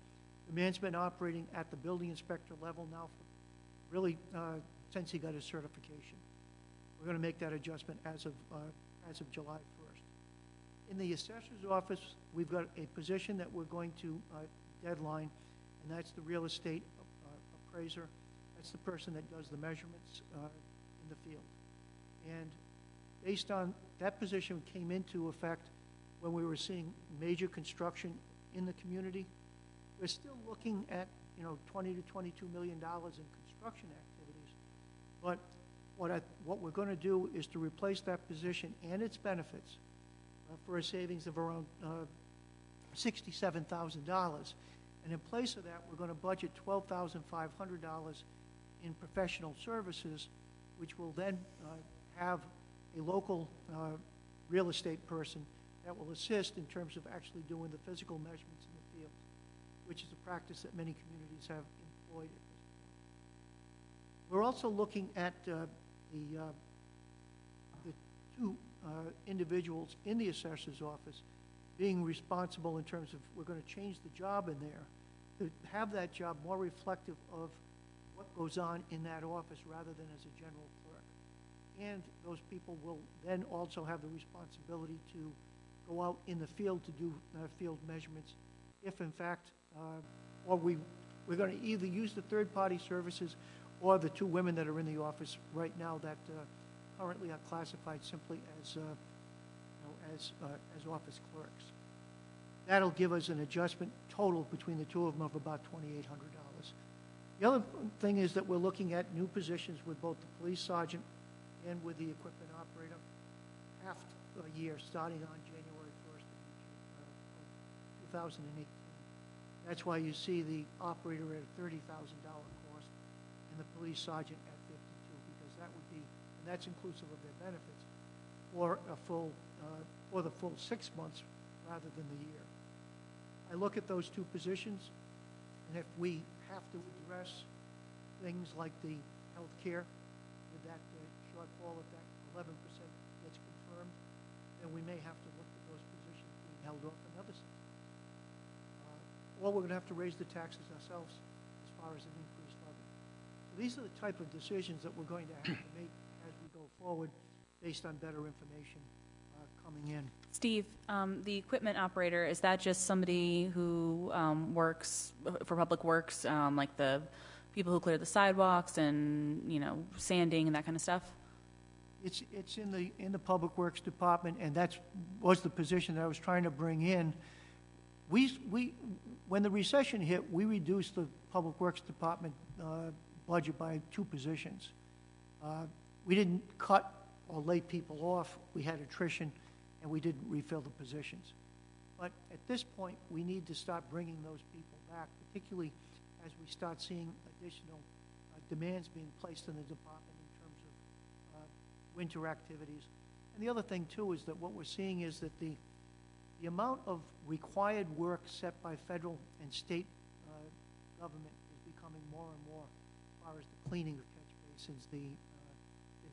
the man's been operating at the building inspector level now for really since he got his certification. We're going to make that adjustment as of July 1st. In the assessor's office, we've got a position that we're going to deadline, and that's the real estate appraiser. That's the person that does the measurements in the field. And based on that position came into effect when we were seeing major construction in the community. We're still looking at, $20 to $22 million in construction activities. But what we're going to do is to replace that position and its benefits for a savings of around $67,000. And in place of that, we're going to budget $12,500 in professional services, which will then have a local real estate person that will assist in terms of actually doing the physical measurements in the field, which is a practice that many communities have employed at this point. We're also looking at the 2 individuals in the assessor's office being responsible in terms of we're going to change the job in there to have that job more reflective of what goes on in that office rather than as a general clerk. And those people will then also have the responsibility to go out in the field to do field measurements if, in fact, or we're going to either use the third-party services or the 2 women that are in the office right now that currently are classified simply as office clerks. That'll give us an adjustment total between the 2 of them of about $2,800. The other thing is that we're looking at new positions with both the police sergeant and with the equipment operator half a year starting on January 1st of 2018. That's why you see the operator at a $30,000 cost and the police sergeant at $52,000, because that would be, and that's inclusive of their benefits, for the full 6 months rather than the year. I look at those 2 positions, and if we have to address things like the health care with that shortfall, if that 11% gets confirmed, then we may have to look at those positions being held off another 6 months. Or we're going to have to raise the taxes ourselves as far as an increased levy. So these are the type of decisions that we're going to have to make as we go forward based on better information coming in. Steve, the equipment operator, is that just somebody who works for Public Works, like the people who clear the sidewalks and, sanding and that kind of stuff? It's in the Public Works Department, and that was the position that I was trying to bring in when the recession hit, we reduced the Public Works Department budget by 2 positions. We didn't cut or lay people off. We had attrition, and we didn't refill the positions. But at this point, we need to start bringing those people back, particularly as we start seeing additional demands being placed in the department in terms of winter activities. And the other thing, too, is that what we're seeing is that the amount of required work set by federal and state government is becoming more and more as far as the cleaning of catch basins, the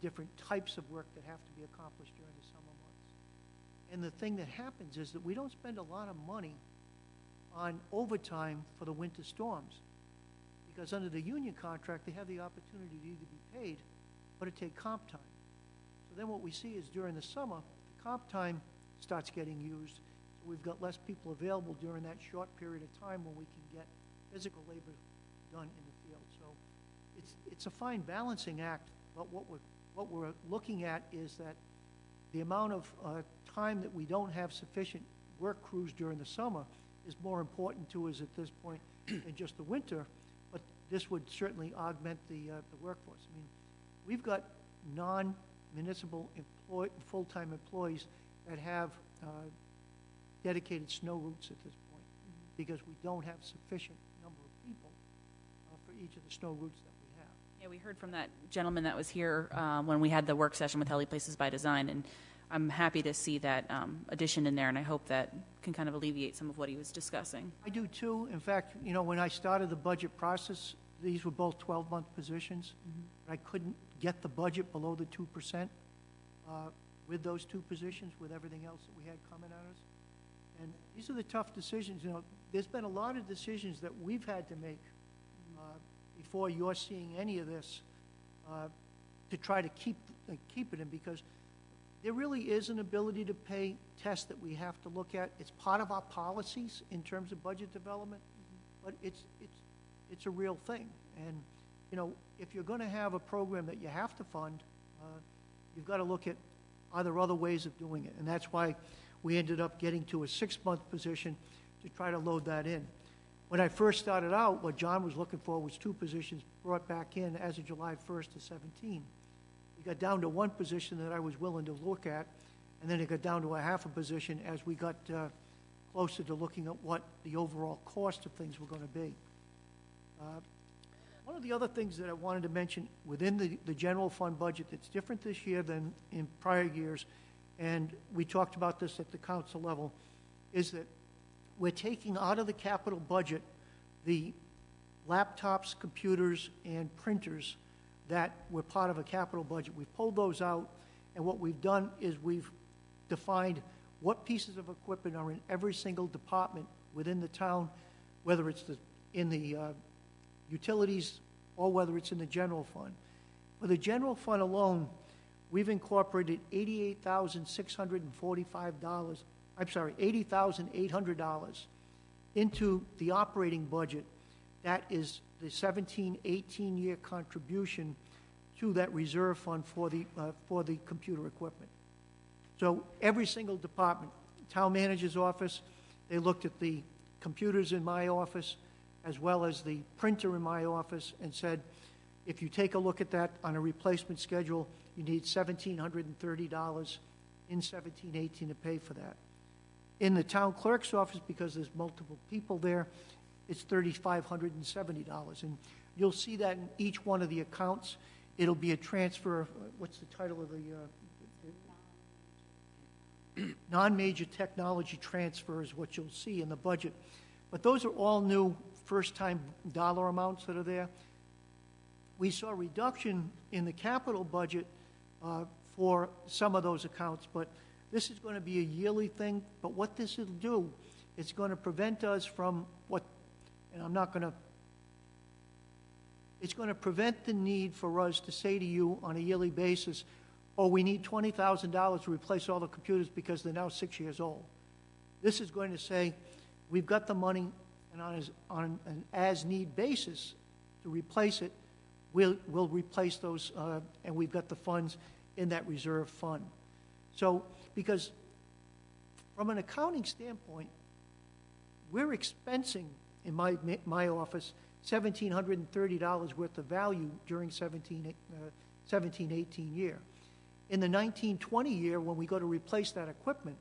different types of work that have to be accomplished during the summer months. And the thing that happens is that we don't spend a lot of money on overtime for the winter storms, because under the union contract, they have the opportunity to either be paid or to take comp time. So then what we see is during the summer, the comp time starts getting used. So we've got less people available during that short period of time when we can get physical labor done in the field. So it's a fine balancing act, but what we're looking at is that the amount of time that we don't have sufficient work crews during the summer is more important to us at this point than just the winter, but this would certainly augment the workforce. I mean, we've got non-municipal full-time employees that have dedicated snow routes at this point because we don't have sufficient number of people for each of the snow routes that we have. Yeah, we heard from that gentleman that was here when we had the work session with Healthy Places by Design, and I'm happy to see that addition in there, and I hope that can kind of alleviate some of what he was discussing. I do too. In fact, you know, when I started the budget process, these were both 12-month positions. I couldn't get the budget below the 2% with those 2 positions, with everything else that we had coming at us. And these are the tough decisions. You know, there's been a lot of decisions that we've had to make before you're seeing any of this to try to keep it in, because there really is an ability to pay test that we have to look at. It's part of our policies in terms of budget development, but it's a real thing. And, you know, if you're going to have a program that you have to fund, you've got to look at are there other ways of doing it. And that's why we ended up getting to a 6-month position to try to load that in. When I first started out, what John was looking for was 2 positions brought back in as of July 1st to 17. We got down to 1 position that I was willing to look at, and then it got down to a half a position as we got closer to looking at what the overall cost of things were going to be. One of the other things that I wanted to mention within the general fund budget that's different this year than in prior years, and we talked about this at the council level, is that we're taking out of the capital budget the laptops, computers, and printers that were part of a capital budget. We've pulled those out, and what we've done is we've defined what pieces of equipment are in every single department within the town, whether it's in the utilities or whether it's in the general fund. For the general fund alone, we've incorporated $80,800 into the operating budget. That is the 17-18 year contribution to that reserve fund for the computer equipment. So every single department, town manager's office, they looked at the computers in my office as well as the printer in my office and said, if you take a look at that on a replacement schedule, you need $1,730 in 17-18 to pay for that. In the town clerk's office, because there's multiple people there, it's $3,570. And you'll see that in each one of the accounts. It'll be a transfer, what's the title of the non-major technology transfer is what you'll see in the budget. But those are all new first-time dollar amounts that are there. We saw a reduction in the capital budget for some of those accounts, but this is going to be a yearly thing. But what this will do, it's going to prevent us from it's going to prevent the need for us to say to you on a yearly basis, oh, we need $20,000 to replace all the computers because they're now 6 years old. This is going to say, we've got the money, and on an as-need basis to replace it, we'll replace those, and we've got the funds in that reserve fund. So, because from an accounting standpoint, we're expensing, in my office, $1,730 worth of value during 17-18 year. In the 19-20 year, when we go to replace that equipment,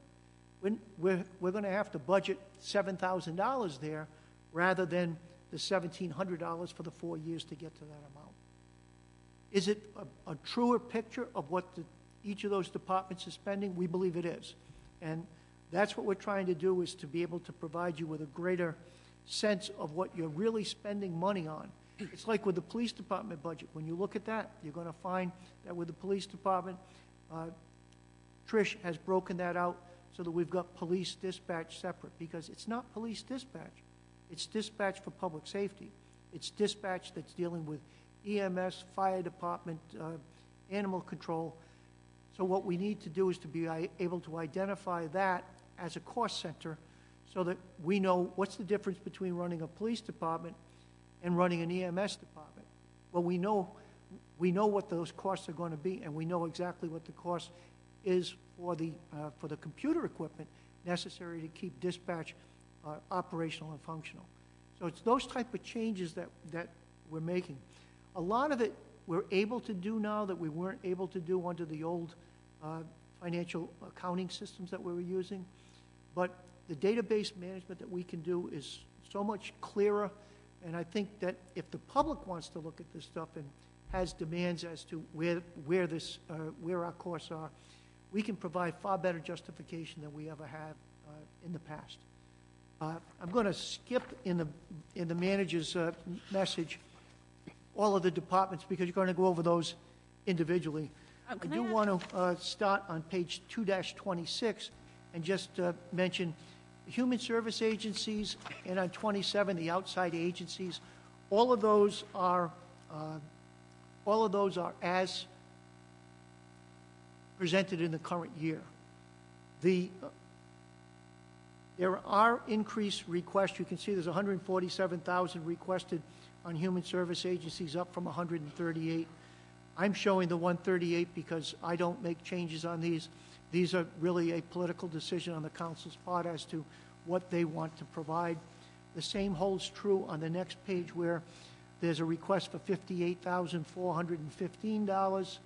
we're going to have to budget $7,000 there rather than the $1,700 for the 4 years to get to that amount. Is it a truer picture of what each of those departments is spending? We believe it is. And that's what we're trying to do, is to be able to provide you with a greater sense of what you're really spending money on. It's like with the police department budget. When you look at that, you're going to find that with the police department, Trish has broken that out so that we've got police dispatch separate, because it's not police dispatch. It's dispatch for public safety. It's dispatch that's dealing with EMS, fire department, animal control. So what we need to do is to be able to identify that as a cost center so that we know what's the difference between running a police department and running an EMS department. Well, we know what those costs are going to be, and we know exactly what the cost is for the computer equipment necessary to keep dispatch operational and functional. So it's those type of changes that we're making. A lot of it we're able to do now that we weren't able to do under the old financial accounting systems that we were using. But the database management that we can do is so much clearer, and I think that if the public wants to look at this stuff and has demands as to where our costs are, we can provide far better justification than we ever have in the past. I'm going to skip in the manager's message all of the departments because you're going to go over those individually. I do want to start on page 2-26 and just mention the human service agencies, and on 27, the outside agencies. All of those are as presented in the current year. There are increased requests. You can see there's 147,000 requested on human service agencies, up from 138. I'm showing the 138 because I don't make changes on these. These are really a political decision on the council's part as to what they want to provide. The same holds true on the next page, where there's a request for $58,415,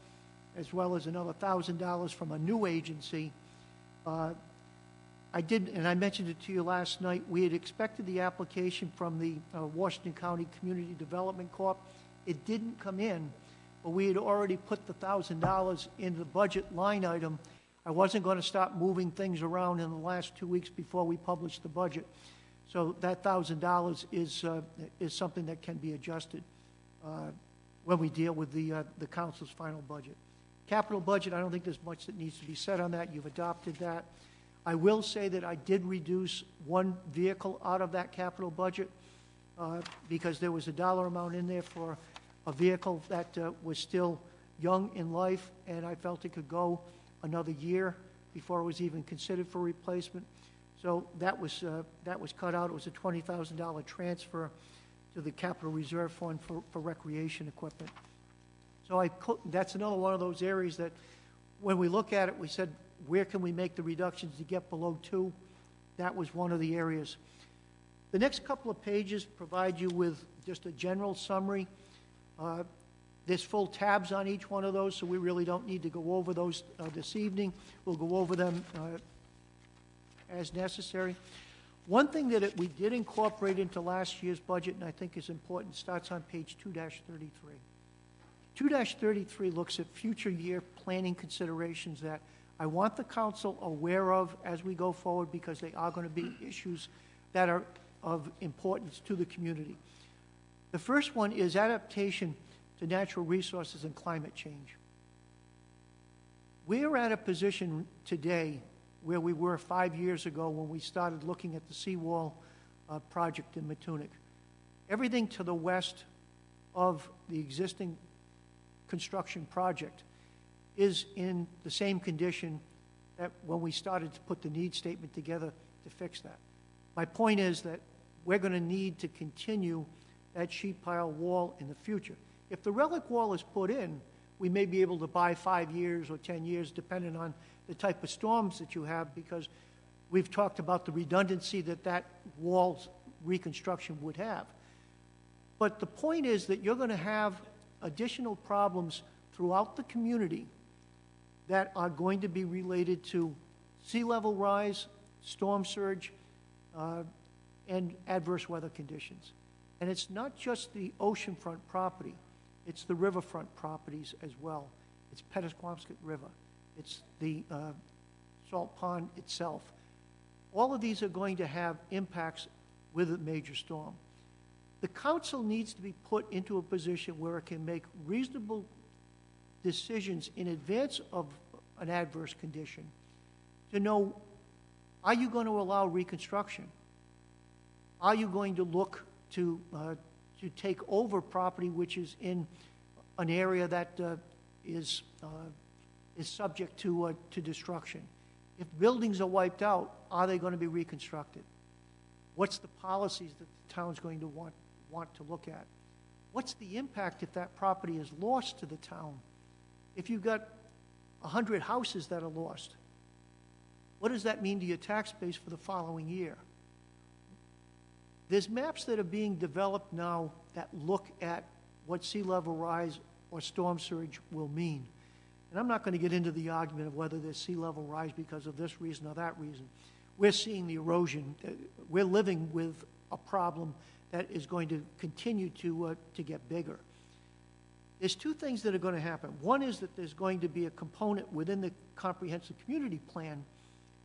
as well as another $1,000 from a new agency. I did, and I mentioned it to you last night, we had expected the application from the Washington County Community Development Corp. It didn't come in, but we had already put the $1,000 in the budget line item. I wasn't going to start moving things around in the last 2 weeks before we published the budget. So that $1,000 is something that can be adjusted when we deal with the council's final budget. Capital budget, I don't think there's much that needs to be said on that. You've adopted that. I will say that I did reduce one vehicle out of that capital budget because there was a dollar amount in there for a vehicle that was still young in life, and I felt it could go another year before it was even considered for replacement. So that was cut out. It was a $20,000 transfer to the capital reserve fund for recreation equipment. So that's another one of those areas that when we look at it, we said, where can we make the reductions to get below 2? That was one of the areas. The next couple of pages provide you with just a general summary. There's full tabs on each one of those, so we really don't need to go over those this evening. We'll go over them as necessary. One thing that we did incorporate into last year's budget, and I think is important, starts on page 2-33. 2-33 looks at future year planning considerations that I want the council aware of as we go forward, because they are going to be issues that are of importance to the community. The first one is adaptation to natural resources and climate change. We're at a position today where we were 5 years ago when we started looking at the seawall project in Matunic. Everything to the west of the existing construction project is in the same condition that when we started to put the need statement together to fix that. My point is that we're going to need to continue that sheet pile wall in the future. If the relic wall is put in, we may be able to buy 5 years or 10 years, depending on the type of storms that you have, because We've talked about the redundancy that that wall's reconstruction would have. But the point is that you're going to have additional problems throughout the community that are going to be related to sea level rise, storm surge, and adverse weather conditions. And it's not just the oceanfront property, it's the riverfront properties as well. It's Pettisquamscot River, it's the Salt Pond itself. All of these are going to have impacts with a major storm. The council needs to be put into a position where it can make reasonable decisions in advance of an adverse condition to know, are you going to allow reconstruction? Are you going to look to take over property which is in an area that is subject to destruction? If buildings are wiped out, are they going to be reconstructed? What's the policies that the town's going to want to look at? What's the impact if that property is lost to the town? If you've got 100 houses that are lost, what does that mean to your tax base for the following year? There's maps that are being developed now that look at what sea level rise or storm surge will mean. And I'm not going to get into the argument of whether there's sea level rise because of this reason or that reason. We're seeing the erosion. We're living with a problem that is going to continue to get bigger. There's two things that are going to happen. One is that there's going to be a component within the comprehensive community plan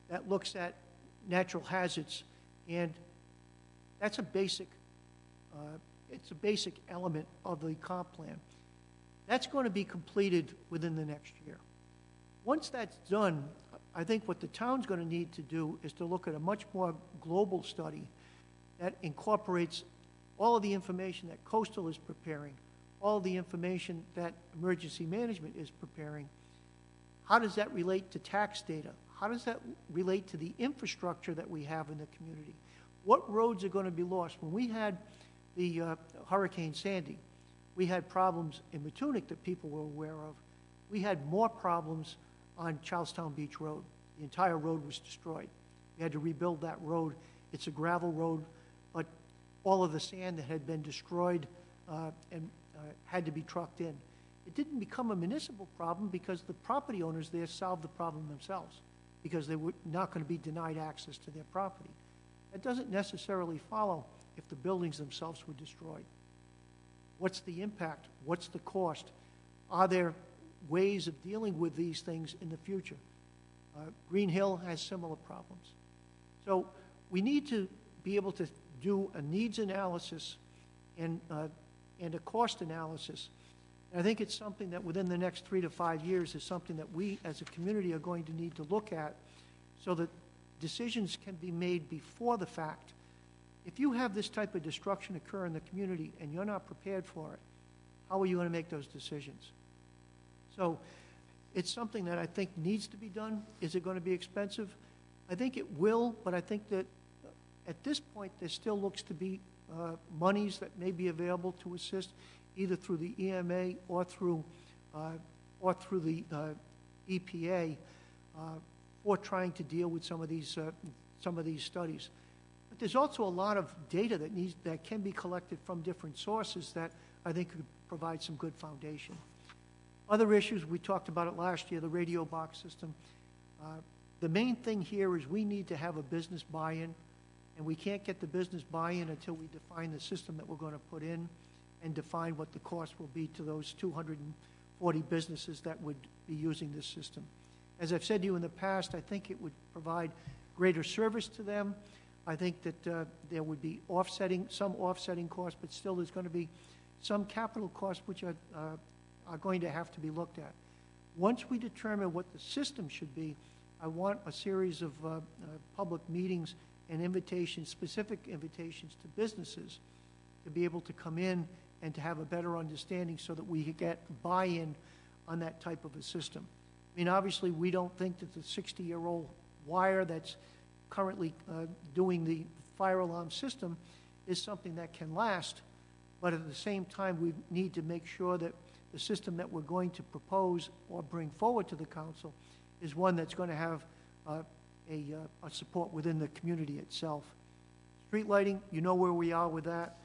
that looks at natural hazards, and that's a basic, it's a basic element of the comp plan. That's going to be completed within the next year. Once that's done, I think what the town's going to need to do is to look at a much more global study that incorporates all of the information that Coastal is preparing, all of the information that Emergency Management is preparing. How does that relate to tax data? How does that relate to the infrastructure that we have in the community? What roads are going to be lost? When we had the Hurricane Sandy, we had problems in Matunic that people were aware of. We had more problems on Charlestown Beach Road. The entire road was destroyed. We had to rebuild that road. It's a gravel road, but all of the sand that had been destroyed had to be trucked in. It didn't become a municipal problem because the property owners there solved the problem themselves because they were not going to be denied access to their property. That doesn't necessarily follow if the buildings themselves were destroyed. What's the impact? What's the cost? Are there ways of dealing with these things in the future? Green Hill has similar problems. So we need to be able to do a needs analysis and a cost analysis. And I think it's something that within the next 3 to 5 years is something that we as a community are going to need to look at so that decisions can be made before the fact. If you have this type of destruction occur in the community and you're not prepared for it, how are you going to make those decisions? So it's something that I think needs to be done. Is it going to be expensive? I think it will, but I think that at this point there still looks to be monies that may be available to assist either through the EMA or through the EPA for trying to deal with some of these studies. But there's also a lot of data that can be collected from different sources that I think could provide some good foundation. Other issues, we talked about it last year, the radio box system. The main thing here is we need to have a business buy-in, and we can't get the business buy-in until we define the system that we're going to put in and define what the cost will be to those 240 businesses that would be using this system. As I've said to you in the past, I think it would provide greater service to them. I think that there would be some offsetting costs, but still there's going to be some capital costs which are going to have to be looked at. Once we determine what the system should be, I want a series of public meetings and invitations, specific invitations to businesses to be able to come in and to have a better understanding so that we get buy-in on that type of a system. I mean, obviously, we don't think that the 60-year-old wire that's currently doing the fire alarm system is something that can last, but at the same time, we need to make sure that the system that we're going to propose or bring forward to the council is one that's going to have a support within the community itself. Street lighting, you know where we are with that.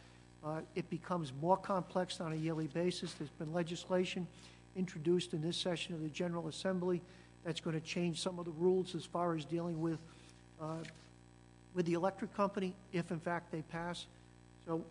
It becomes more complex on a yearly basis. There's been legislation introduced in this session of the General Assembly that's going to change some of the rules as far as dealing with the electric company, if in fact they pass. So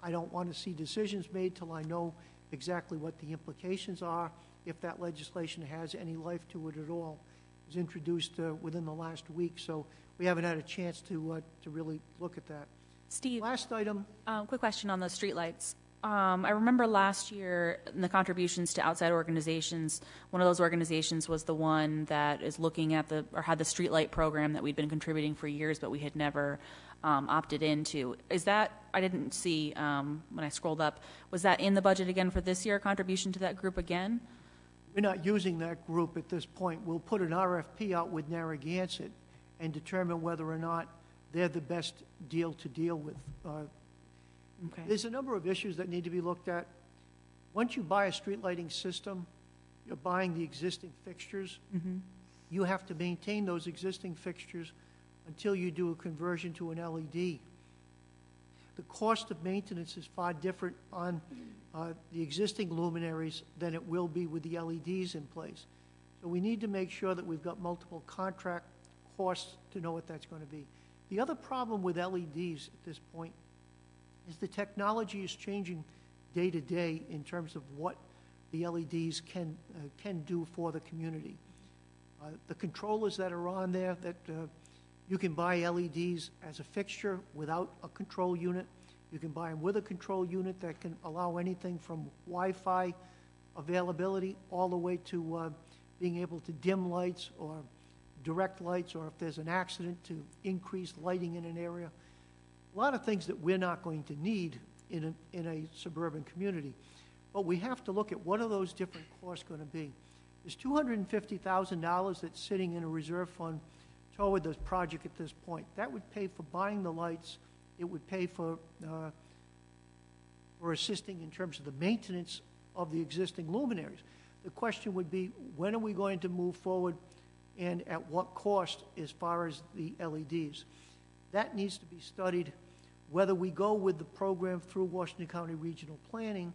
I don't want to see decisions made till I know exactly what the implications are, if that legislation has any life to it at all. It was introduced within the last week, so we haven't had a chance to really look at that. Steve, Last item, quick question on the streetlights. I remember last year in the contributions to outside organizations, one of those organizations was the one that is looking at had the streetlight program that we'd been contributing for years, but we had never opted into. Is that, I didn't see when I scrolled up, was that in the budget again for this year, contribution to that group again? we're not using that group at this point. We'll put an RFP out with Narragansett and determine whether or not they're the best deal to deal with. Okay. There's a number of issues that need to be looked at. Once you buy a street lighting system, you're buying the existing fixtures. Mm-hmm. You have to maintain those existing fixtures until you do a conversion to an LED. The cost of maintenance is far different on the existing luminaries than it will be with the LEDs in place. So we need to make sure that we've got multiple contract costs to know what that's going to be. The other problem with LEDs at this point is the technology is changing day to day in terms of what the LEDs can do for the community. The controllers that are on there, that you can buy LEDs as a fixture without a control unit. You can buy them with a control unit that can allow anything from Wi-Fi availability all the way to being able to dim lights or direct lights, or if there's an accident, to increase lighting in an area. A lot of things that we're not going to need in a suburban community. But we have to look at what are those different costs going to be. There's $250,000 that's sitting in a reserve fund toward this project at this point. That would pay for buying the lights. It would pay for assisting in terms of the maintenance of the existing luminaries. The question would be, when are we going to move forward and at what cost as far as the LEDs? That needs to be studied, whether we go with the program through Washington County Regional Planning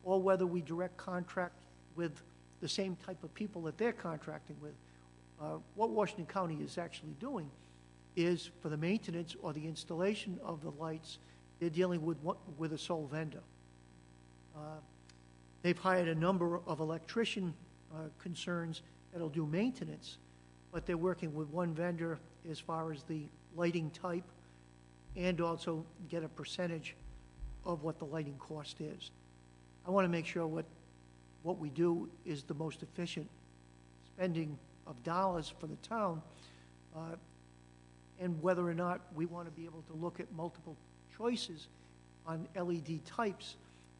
or whether we direct contract with the same type of people that they're contracting with. What Washington County is actually doing is, for the maintenance or the installation of the lights, they're dealing with a sole vendor. They've hired a number of electrician concerns that'll do maintenance, but they're working with one vendor as far as the lighting type and also get a percentage of what the lighting cost is. I want to make sure what we do is the most efficient spending of dollars for the town, and whether or not we want to be able to look at multiple choices on LED types,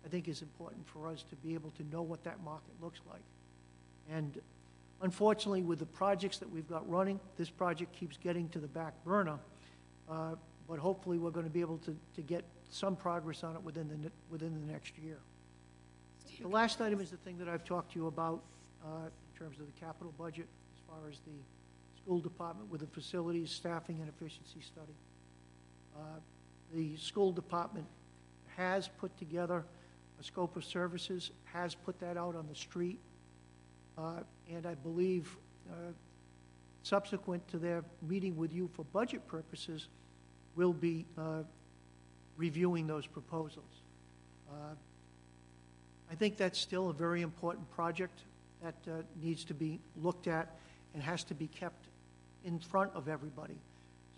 I think is important for us to be able to know what that market looks like. And unfortunately, with the projects that we've got running, this project keeps getting to the back burner, but hopefully we're going to be able to get some progress on it within the next year. The last item is the thing that I've talked to you about in terms of the capital budget, as far as the school department with the facilities, staffing, and efficiency study. The school department has put together a scope of services, has put that out on the street, and I believe subsequent to their meeting with you for budget purposes, we'll be reviewing those proposals. I think that's still a very important project that needs to be looked at and has to be kept in front of everybody.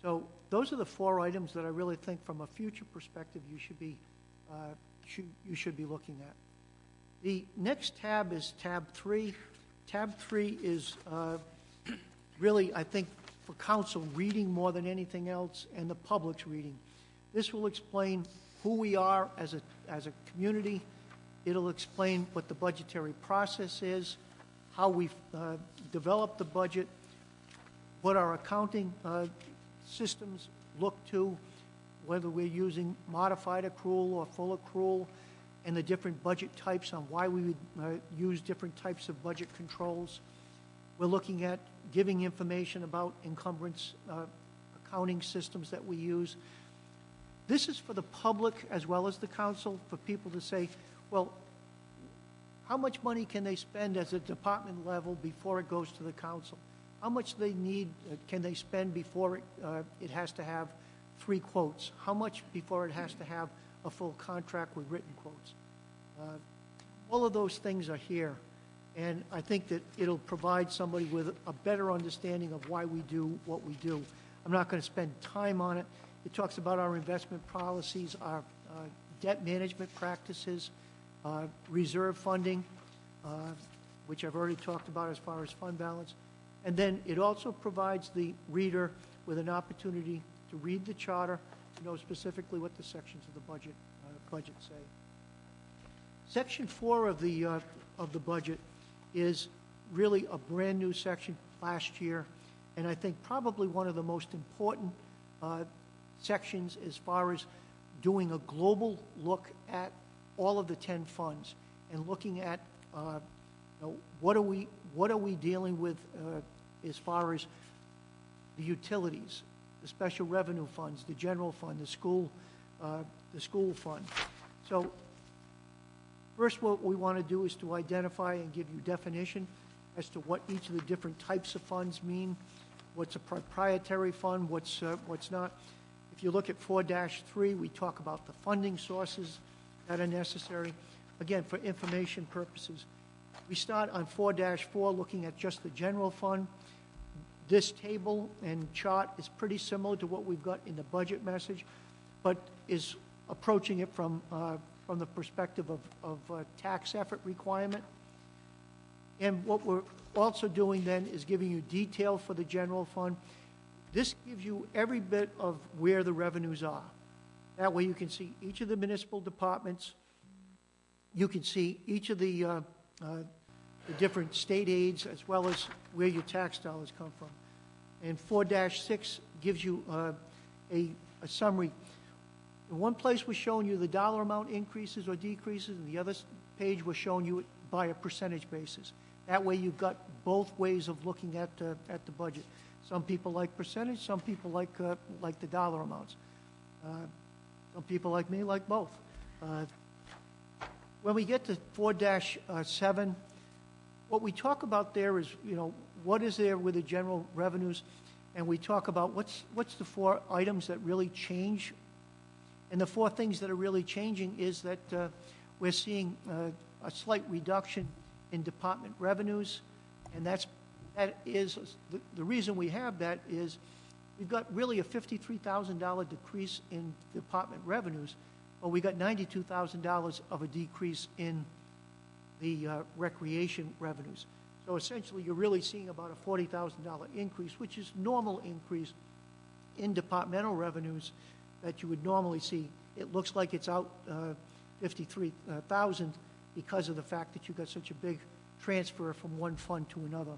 So those are the 4 items that I really think from a future perspective you should be looking at. The next tab is tab 3. Tab 3 is really, I think, for council reading more than anything else, and the public's reading. This will explain who we are as a community. It'll explain what the budgetary process is, how we've developed the budget, what our accounting systems look to, whether we're using modified accrual or full accrual, and the different budget types on why we would use different types of budget controls. We're looking at giving information about encumbrance accounting systems that we use. This is for the public as well as the council, for people to say, well, how much money can they spend as a department level before it goes to the council? How much they need, can they spend before it has to have 3 quotes? How much before it has to have a full contract with written quotes? All of those things are here, and I think that it'll provide somebody with a better understanding of why we do what we do. I'm not going to spend time on it. It talks about our investment policies, our debt management practices, reserve funding, which I've already talked about as far as fund balance. And then it also provides the reader with an opportunity to read the charter, to know specifically what the sections of the budget say. Section 4 of the budget is really a brand-new section last year, and I think probably one of the most important sections as far as doing a global look at all of the 10 funds and looking at what are we dealing with as far as the utilities, the special revenue funds, the general fund, the school fund. So first, what we want to do is to identify and give you definition as to what each of the different types of funds mean, what's a proprietary fund, what's not. If you look at 4-3, we talk about the funding sources that are necessary. Again, for information purposes. We start on 4-4 looking at just the general fund. This table and chart is pretty similar to what we've got in the budget message, but is approaching it from the perspective of tax effort requirement. And what we're also doing then is giving you detail for the general fund. This gives you every bit of where the revenues are. That way you can see each of the municipal departments. You can see each of the different state aids as well as where your tax dollars come from. And 4-6 gives you a summary. In one place we're showing you the dollar amount increases or decreases, and the other page we're showing you it by a percentage basis. That way you've got both ways of looking at the budget. Some people like percentage, some people like the dollar amounts. Some people like me like both. When we get to 4-7, what we talk about there is, what is there with the general revenues, and we talk about what's the 4 items that really change. And the 4 things that are really changing is that we're seeing a slight reduction in department revenues, and that is the reason we have that is we've got really a $53,000 decrease in department revenues, but we got $92,000 of a decrease in the recreation revenues. So essentially, you're really seeing about a $40,000 increase, which is normal increase in departmental revenues that you would normally see. It looks like it's out $53,000 because of the fact that you got such a big transfer from one fund to another.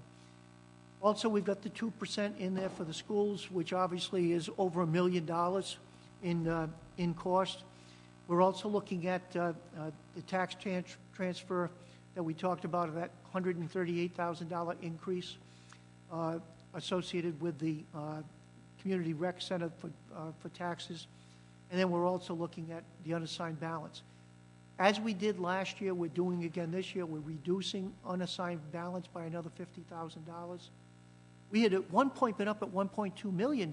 Also, we've got the 2% in there for the schools, which obviously is over $1 million in cost. We're also looking at the tax transfer that we talked about, that $138,000 increase associated with the Community Rec Center for taxes. And then we're also looking at the unassigned balance. As we did last year, we're doing again this year. We're reducing unassigned balance by another $50,000. We had at one point been up at $1.2 million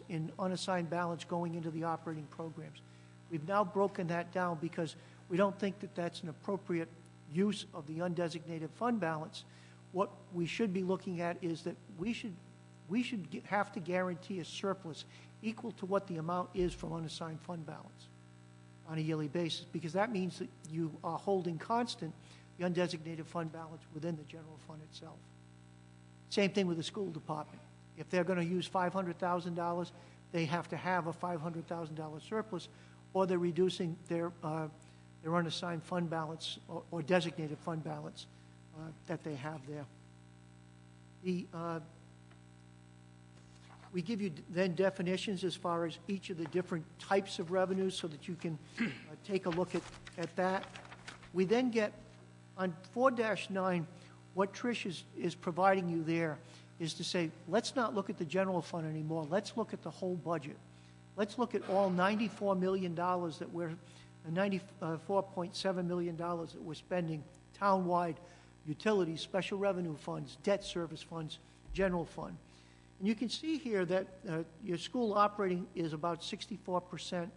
in unassigned balance going into the operating programs. We've now broken that down because we don't think that that's an appropriate use of the undesignated fund balance. What we should be looking at is that we should have to guarantee a surplus equal to what the amount is from unassigned fund balance on a yearly basis, because that means that you are holding constant the undesignated fund balance within the general fund itself. Same thing with the school department. If they're going to use $500,000, they have to have a $500,000 surplus, or they're reducing their unassigned fund balance or designated fund balance that they have there. We give you then definitions as far as each of the different types of revenues so that you can take a look at that. We then get on 4-9, what Trish is providing you there is to say, let's not look at the general fund anymore. Let's look at the whole budget. Let's look at all $94 million that we're, $94.7 million that we're spending townwide, utilities, special revenue funds, debt service funds, general fund. And you can see here that your school operating is about 64%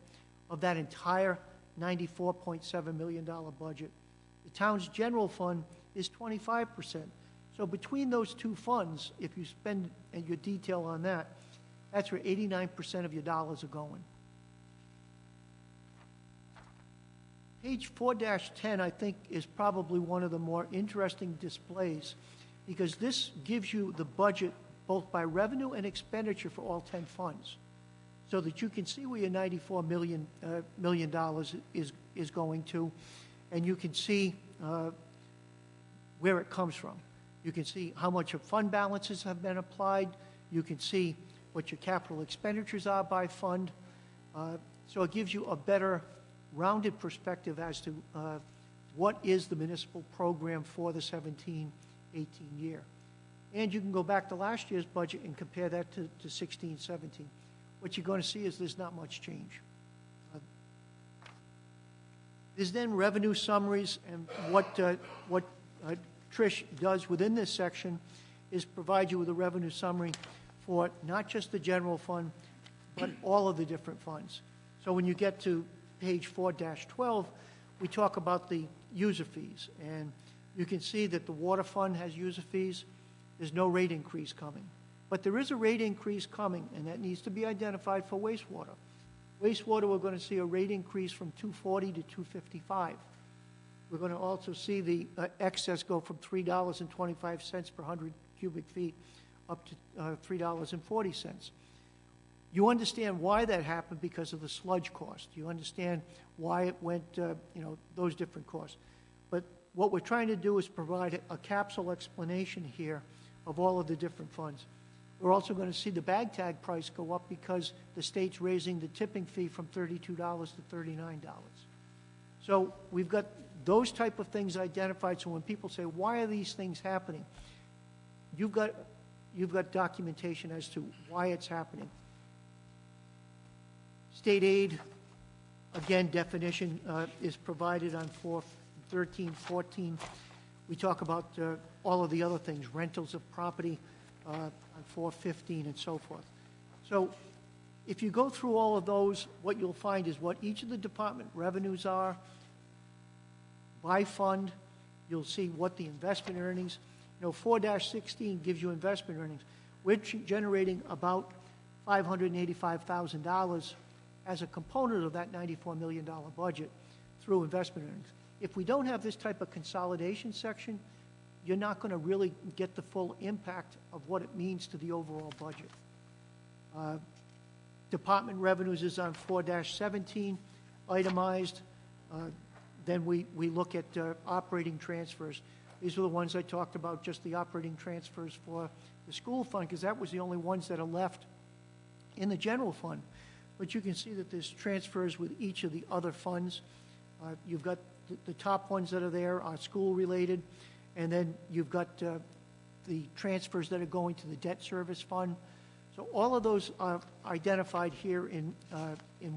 of that entire $94.7 million budget. The town's general fund is 25%. So between those two funds, if you spend your detail on that, that's where 89% of your dollars are going. Page 4-10, I think, is probably one of the more interesting displays because this gives you the budget both by revenue and expenditure for all 10 funds so that you can see where your $94 million is going to, and you can see where it comes from. You can see how much of fund balances have been applied. You can see what your capital expenditures are by fund. So it gives you a better rounded perspective as to what is the municipal program for the 17-18 year. And you can go back to last year's budget and compare that to 16-17. What you're going to see is there's not much change. There's then revenue summaries, and what Trish does within this section is provide you with a revenue summary for not just the general fund, but all of the different funds. So when you get to page 4-12, we talk about the user fees. And you can see that the water fund has user fees. There's no rate increase coming. But there is a rate increase coming, and that needs to be identified for wastewater. Wastewater, we're going to see a rate increase from $2.40 to $2.55. We're going to also see the excess go from $3.25 per 100 cubic feet up to $3.40. You understand why that happened because of the sludge cost. You understand why it went, those different costs. But what we're trying to do is provide a capsule explanation here of all of the different funds. We're also going to see the bag tag price go up because the state's raising the tipping fee from $32 to $39. So we've got those type of things identified. So when people say, why are these things happening? You've got documentation as to why it's happening. State aid, again, definition is provided on 413, 14. We talk about all of the other things, rentals of property on 415 and so forth. So if you go through all of those, what you'll find is what each of the department revenues are by fund. You'll see what the investment earnings. 4-16 gives you investment earnings. We're generating about $585,000 as a component of that $94 million budget through investment earnings. If we don't have this type of consolidation section, you're not going to really get the full impact of what it means to the overall budget. Department revenues is on 4-17, itemized. Then we look at operating transfers. These are the ones I talked about, just the operating transfers for the school fund, because that was the only ones that are left in the general fund. But you can see that there's transfers with each of the other funds. You've got the top ones that are there are school-related, and then you've got the transfers that are going to the debt service fund. So all of those are identified here in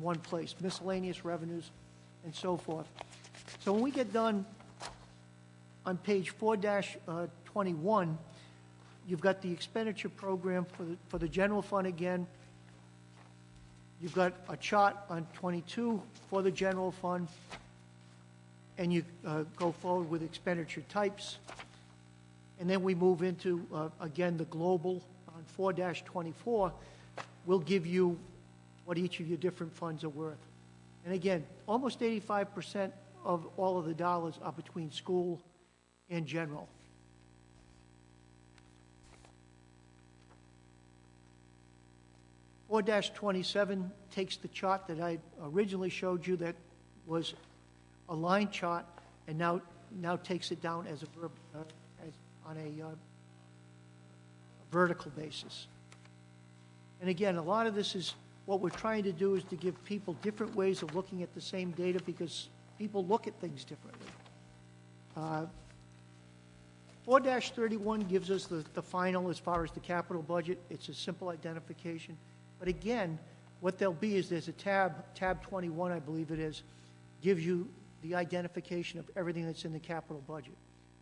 one place, miscellaneous revenues and so forth. So when we get done on page 4-21, you've got the expenditure program for the general fund again. You've got a chart on 22 for the general fund, and you go forward with expenditure types. And then we move into, again, the global on 4-24. We'll give you what each of your different funds are worth. And again, almost 85% of all of the dollars are between school and general. Four 4-27 takes the chart that I originally showed you that was a line chart, and now takes it down as on a vertical basis. And again, a lot of this is what we're trying to do is to give people different ways of looking at the same data because people look at things differently. 4-31 gives us the final as far as the capital budget. It's a simple identification. But again, what there'll be is there's a tab 21, I believe it is, gives you the identification of everything that's in the capital budget.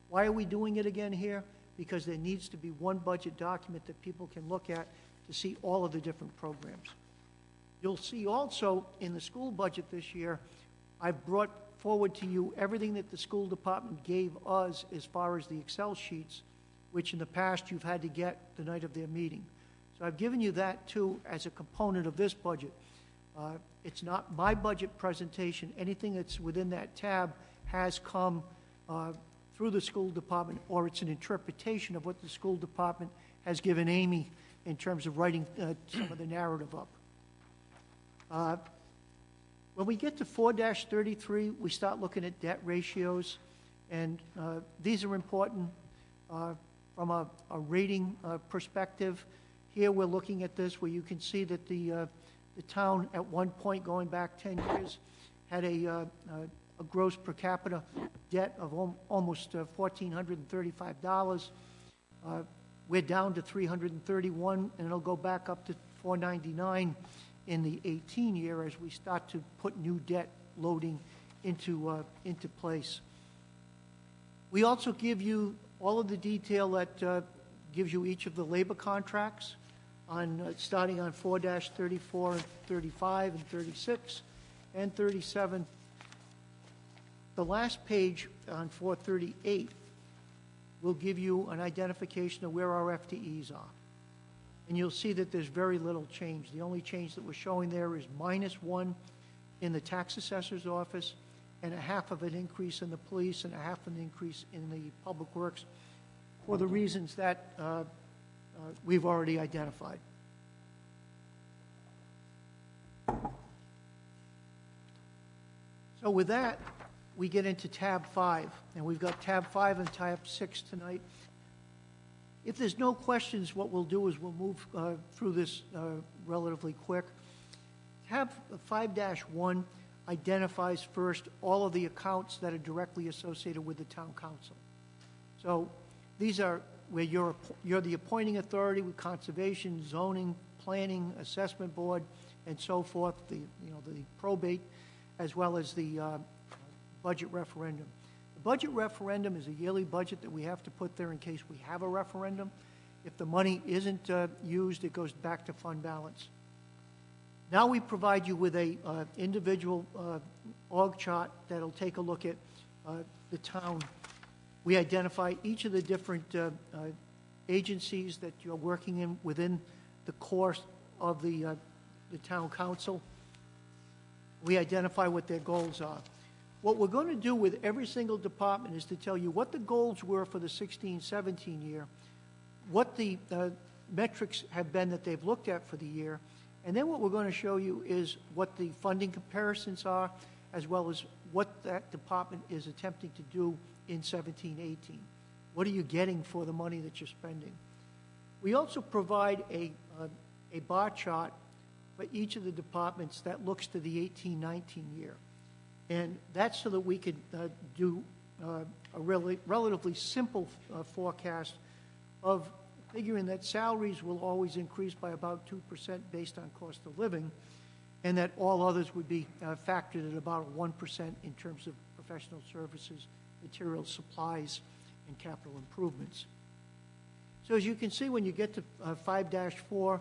Why are we doing it again here? Because there needs to be one budget document that people can look at to see all of the different programs. You'll see also in the school budget this year, I've brought forward to you everything that the school department gave us as far as the Excel sheets, which in the past you've had to get the night of their meeting. So I've given you that too as a component of this budget. It's not my budget presentation. Anything that's within that tab has come through the school department, or it's an interpretation of what the school department has given Amy in terms of writing some of the narrative up. When we get to 4-33, we start looking at debt ratios, and these are important from a rating perspective. Here we're looking at this where you can see that the town at one point going back 10 years had a gross per capita debt of almost $1,435. We're down to $331, and it'll go back up to $499 in the 18 year as we start to put new debt loading into place. We also give you all of the detail that gives you each of the labor contracts on starting on 4-34 and 35 and 36 and 37. The last page on 438 will give you an identification of where our FTEs are. And you'll see that there's very little change. The only change that we're showing there is -1 in the tax assessor's office, and 1/2 of an increase in the police, and 1/2 an increase in the public works, for the reasons that we've already identified. So with that, we get into tab 5, and we've got tab 5 and tab 6 tonight. If there's no questions, what we'll do is we'll move through this relatively quick. Tab 5-1 identifies first all of the accounts that are directly associated with the town council. So these are where you're the appointing authority with conservation, zoning, planning, assessment board, and so forth, the probate, as well as the budget referendum. The budget referendum is a yearly budget that we have to put there in case we have a referendum. If the money isn't used, it goes back to fund balance. Now we provide you with a individual org chart that'll take a look at the town. We identify each of the different agencies that you're working in within the course of the town council. We identify what their goals are. What we're going to do with every single department is to tell you what the goals were for the 16-17 year, what the metrics have been that they've looked at for the year, and then what we're going to show you is what the funding comparisons are, as well as what that department is attempting to do in 17-18. What are you getting for the money that you're spending? We also provide a bar chart for each of the departments that looks to the 18-19 year. And that's so that we could do a relatively simple forecast of figuring that salaries will always increase by about 2% based on cost of living, and that all others would be factored at about 1% in terms of professional services, materials, supplies, and capital improvements. So as you can see, when you get to 5-4,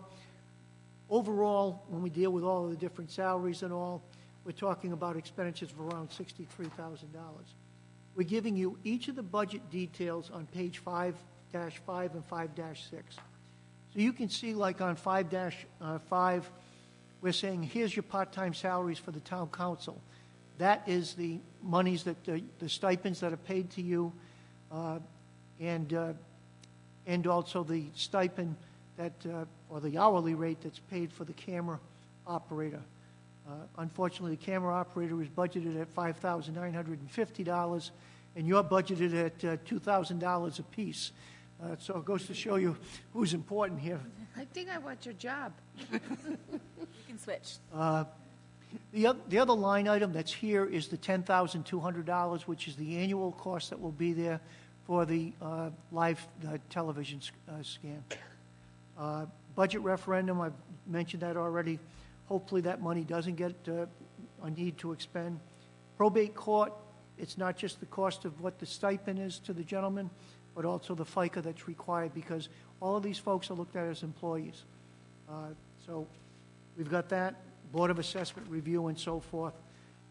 overall, when we deal with all of the different salaries and all, we're talking about expenditures of around $63,000. We're giving you each of the budget details on page 5-5 and 5-6. So you can see, like on 5-5, we're saying, here's your part-time salaries for the town council. That is the monies that the stipends that are paid to you, and also the stipend that, or the hourly rate that's paid for the camera operator. Unfortunately, the camera operator is budgeted at $5,950, and you're budgeted at $2,000 apiece. So it goes to show you who's important here. I think I want your job. You can switch. The other line item that's here is the $10,200, which is the annual cost that will be there for the live television scan. Budget referendum, I've mentioned that already. Hopefully that money doesn't get a need to expend. Probate court, it's not just the cost of what the stipend is to the gentleman, but also the FICA that's required, because all of these folks are looked at as employees. So we've got that, Board of Assessment review and so forth.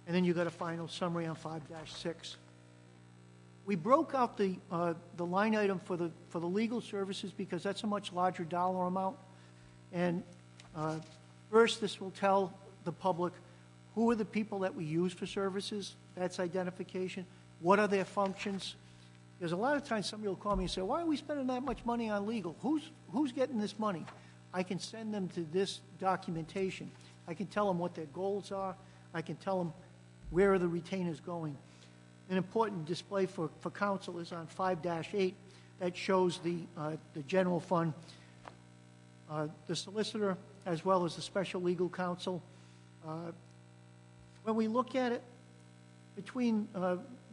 And then you've got a final summary on 5-6. We broke out the line item for the legal services because that's a much larger dollar amount. And first, this will tell the public who are the people that we use for services. That's identification. What are their functions? Because a lot of times somebody will call me and say, why are we spending that much money on legal? Who's getting this money? I can send them to this documentation. I can tell them what their goals are. I can tell them where are the retainers going. An important display for council is on 5-8. That shows the general fund, the solicitor, as well as the special legal counsel. When we look at it, between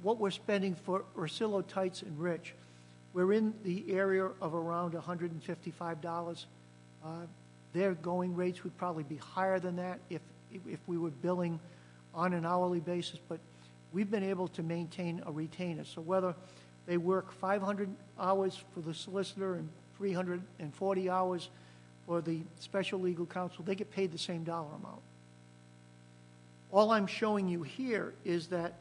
what we're spending for Ursillo, Tights, and Rich, we're in the area of around $155. Their going rates would probably be higher than that if we were billing on an hourly basis, but we've been able to maintain a retainer. So whether they work 500 hours for the solicitor and 340 hours for the special legal counsel, they get paid the same dollar amount. All I'm showing you here is that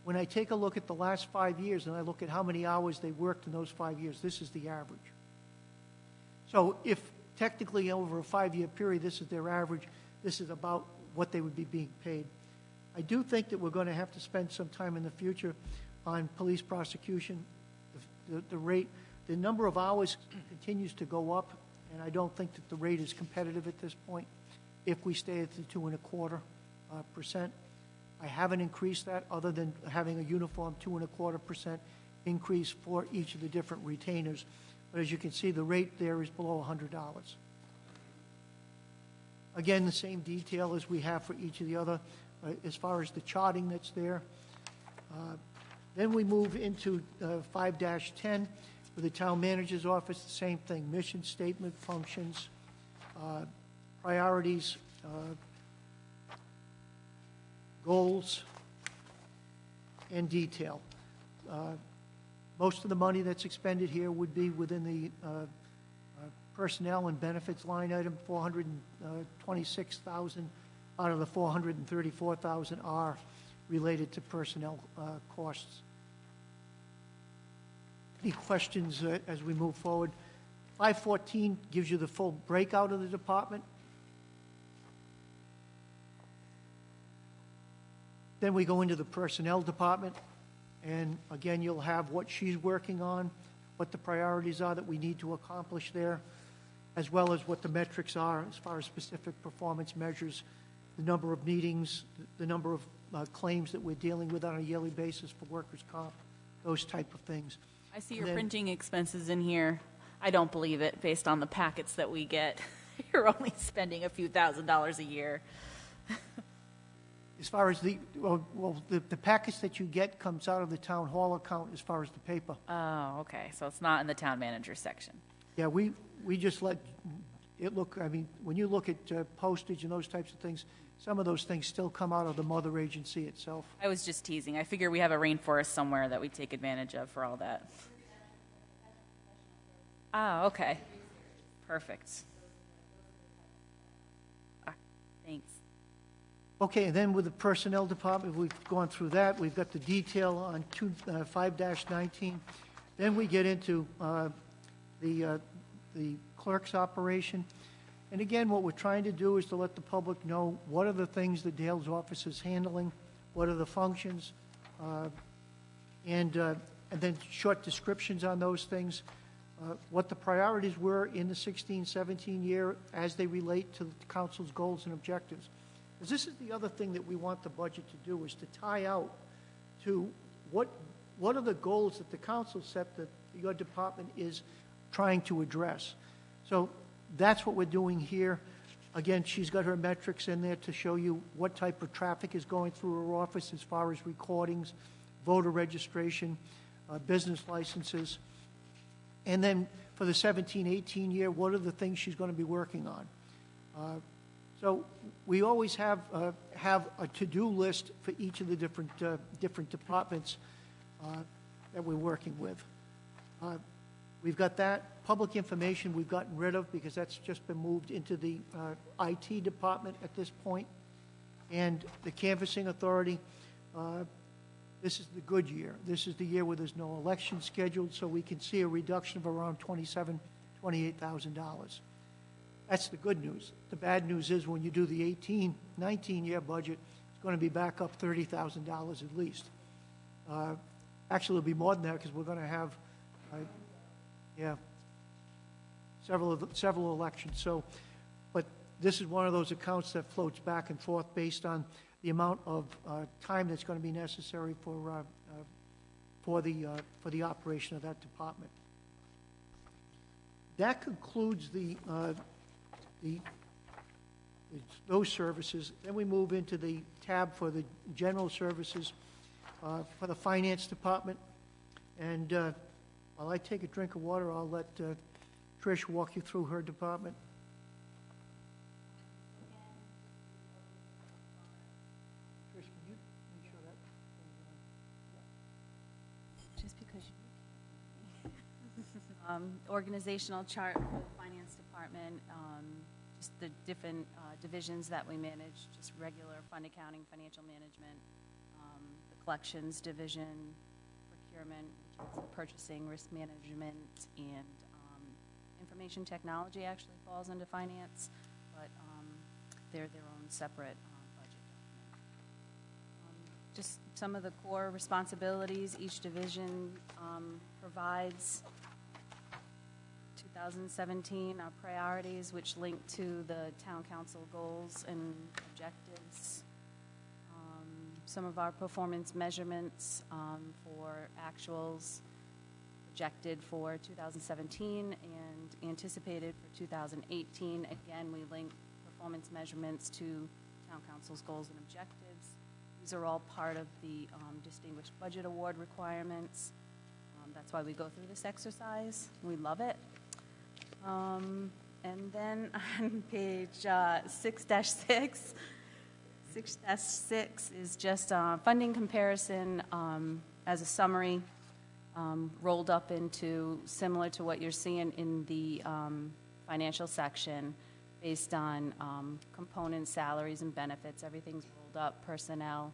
when I take a look at the last 5 years and I look at how many hours they worked in those 5 years, this is the average. So if technically over a 5-year period this is their average, this is about what they would be being paid. I do think that we're going to have to spend some time in the future on police prosecution. The rate, the number of hours continues to go up, and I don't think that the rate is competitive at this point if we stay at the 2.25%. I haven't increased that other than having a uniform 2.25% increase for each of the different retainers. But as you can see, the rate there is below $100. Again, the same detail as we have for each of the other, as far as the charting that's there. Then we move into 5-10 with the town manager's office, the same thing, mission statement, functions, priorities, goals, and detail. Most of the money that's expended here would be within the personnel and benefits line item, $426,000 out of the $434,000 are related to personnel costs. Any questions as we move forward? 514 gives you the full breakout of the department. Then we go into the personnel department, and again, you'll have what she's working on, what the priorities are that we need to accomplish there, as well as what the metrics are as far as specific performance measures, the number of meetings, the number of claims that we're dealing with on a yearly basis for workers' comp, those type of things. I see your printing expenses in here. I don't believe it based on the packets that we get. You're only spending a few $1,000s a year. As far as the package that you get comes out of the town hall account as far as the paper. Oh, okay. So it's not in the town manager section. Yeah, we just let it look, I mean, when you look at postage and those types of things, some of those things still come out of the mother agency itself. I was just teasing. I figure we have a rainforest somewhere that we take advantage of for all that. Ah, okay. Perfect. Thanks. Okay, and then with the personnel department, we've gone through that. We've got the detail on 5-19. Then we get into the clerk's operation. And again, what we're trying to do is to let the public know what are the things that Dale's office is handling, what are the functions, and then short descriptions on those things, what the priorities were in the 16-17 year as they relate to the council's goals and objectives. Because this is the other thing that we want the budget to do, is to tie out to what are the goals that the council set that your department is trying to address. So that's what we're doing here. Again, she's got her metrics in there to show you what type of traffic is going through her office as far as recordings, voter registration, business licenses. And then for the 17-18 year, what are the things she's going to be working on? So we always have a to-do list for each of the different departments that we're working with. We've got that. Public information we've gotten rid of because that's just been moved into the IT department at this point. And the canvassing authority, this is the good year. This is the year where there's no election scheduled, so we can see a reduction of around $27,000, $28,000. That's the good news. The bad news is when you do the 18-19 year budget, it's going to be back up $30,000 at least. Actually, it'll be more than that because we're going to have, several elections. So, but this is one of those accounts that floats back and forth based on the amount of time that's going to be necessary for the operation of that department. That concludes those services. Then we move into the tab for the general services for the finance department. And while I take a drink of water, I'll let Trish walk you through her department. Trish, can you make sure that? Just because organizational chart for the finance department, just the different divisions that we manage, just regular fund accounting, financial management, the collections division, procurement, which is the purchasing, risk management, and information technology actually falls under finance, but they're their own separate budget document. Just some of the core responsibilities each division provides. 2017, our priorities, which link to the town council goals and objectives. Some of our performance measurements for actuals projected for 2017 and anticipated for 2018. Again, we link performance measurements to town council's goals and objectives. These are all part of the Distinguished Budget Award requirements. That's why we go through this exercise. We love it. And then on page 6-6, 6-6 is just funding comparison as a summary, rolled up into similar to what you're seeing in the financial section, based on components, salaries, and benefits. Everything's rolled up, personnel,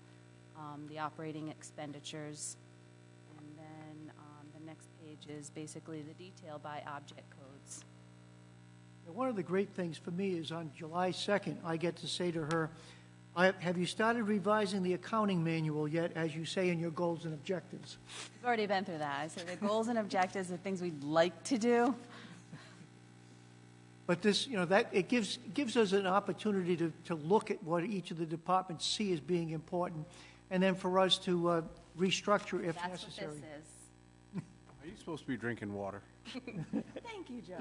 the operating expenditures. And then the next page is basically the detail by object codes. One of the great things for me is on July 2nd, I get to say to her, have you started revising the accounting manual yet, as you say in your goals and objectives? We've already been through that. So the goals and objectives are things we'd like to do. But this, that it gives us an opportunity to look at what each of the departments see as being important, and then for us to restructure if That's necessary. what this is. Are you supposed to be drinking water? Thank you, Joe.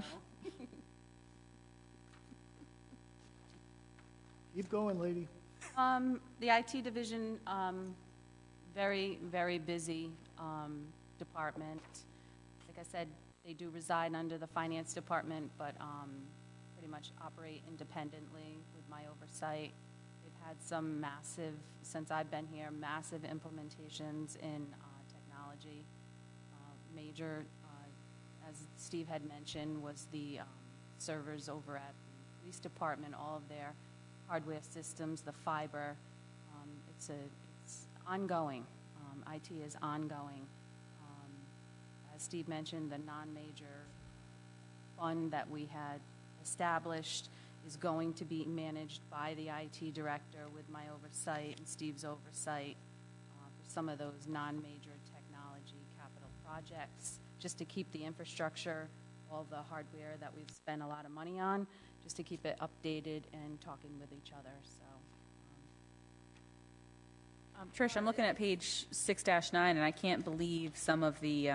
Keep going, lady. The IT division, very, very busy department. Like I said, they do reside under the finance department, but pretty much operate independently with my oversight. They've had some massive, since I've been here, massive implementations in technology. Major, as Steve had mentioned, was the servers over at the police department, all of their hardware systems, the fiber. It's ongoing. IT is ongoing. As Steve mentioned, the non-major fund that we had established is going to be managed by the IT director with my oversight and Steve's oversight for some of those non-major technology capital projects, just to keep the infrastructure, all the hardware that we've spent a lot of money on, just to keep it updated and talking with each other. So, Trish, I'm looking at page 6-9, and I can't believe some of the,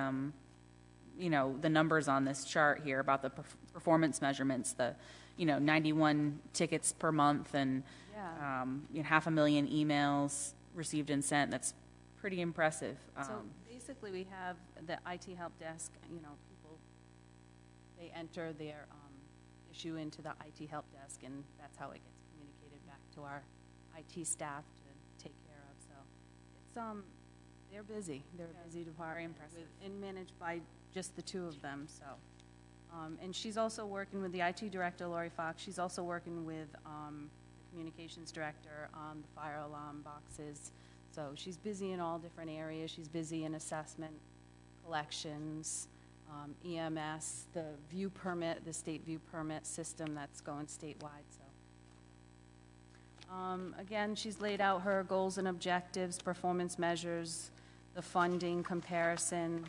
the numbers on this chart here about the performance measurements, the, 91 tickets per month and 500,000 emails received and sent. That's pretty impressive. so basically, we have the IT help desk, people, they enter their issue into the IT help desk, and that's how it gets communicated back to our IT staff to take care of. So it's, they're busy. They're a busy department. Very impressive. And managed by just the two of them, so. And she's also working with the IT director, Lori Fox. She's also working with the communications director on the fire alarm boxes. So she's busy in all different areas. She's busy in assessment, collections, EMS, the view permit, the state view permit system that's going statewide, so. Again, she's laid out her goals and objectives, performance measures, the funding comparison,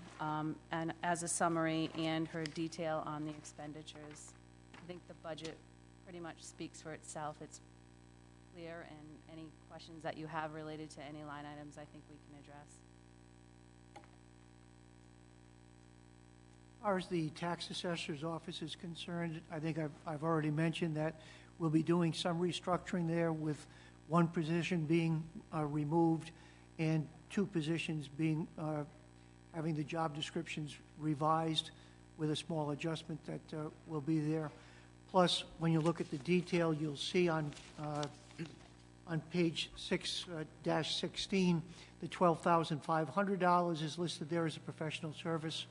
and as a summary, and her detail on the expenditures. I think the budget pretty much speaks for itself. It's clear, and any questions that you have related to any line items, I think we can address. As far as the tax assessor's office is concerned, I think I've already mentioned that we'll be doing some restructuring there, with one position being removed and two positions being having the job descriptions revised with a small adjustment that will be there. Plus, when you look at the detail, you'll see on page 6-16, the $12,500 is listed there as a professional service.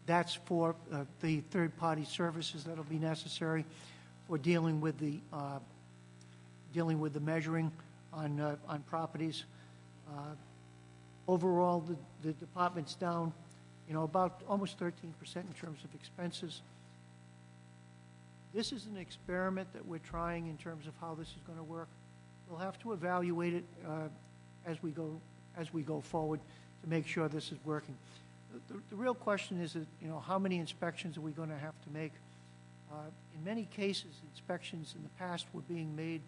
That's for the third-party services that'll be necessary for dealing with the measuring on properties. Overall, the department's down, about almost 13% in terms of expenses. This is an experiment that we're trying in terms of how this is going to work. We'll have to evaluate it as we go forward to make sure this is working. The real question is that, how many inspections are we going to have to make? In many cases, inspections in the past were being made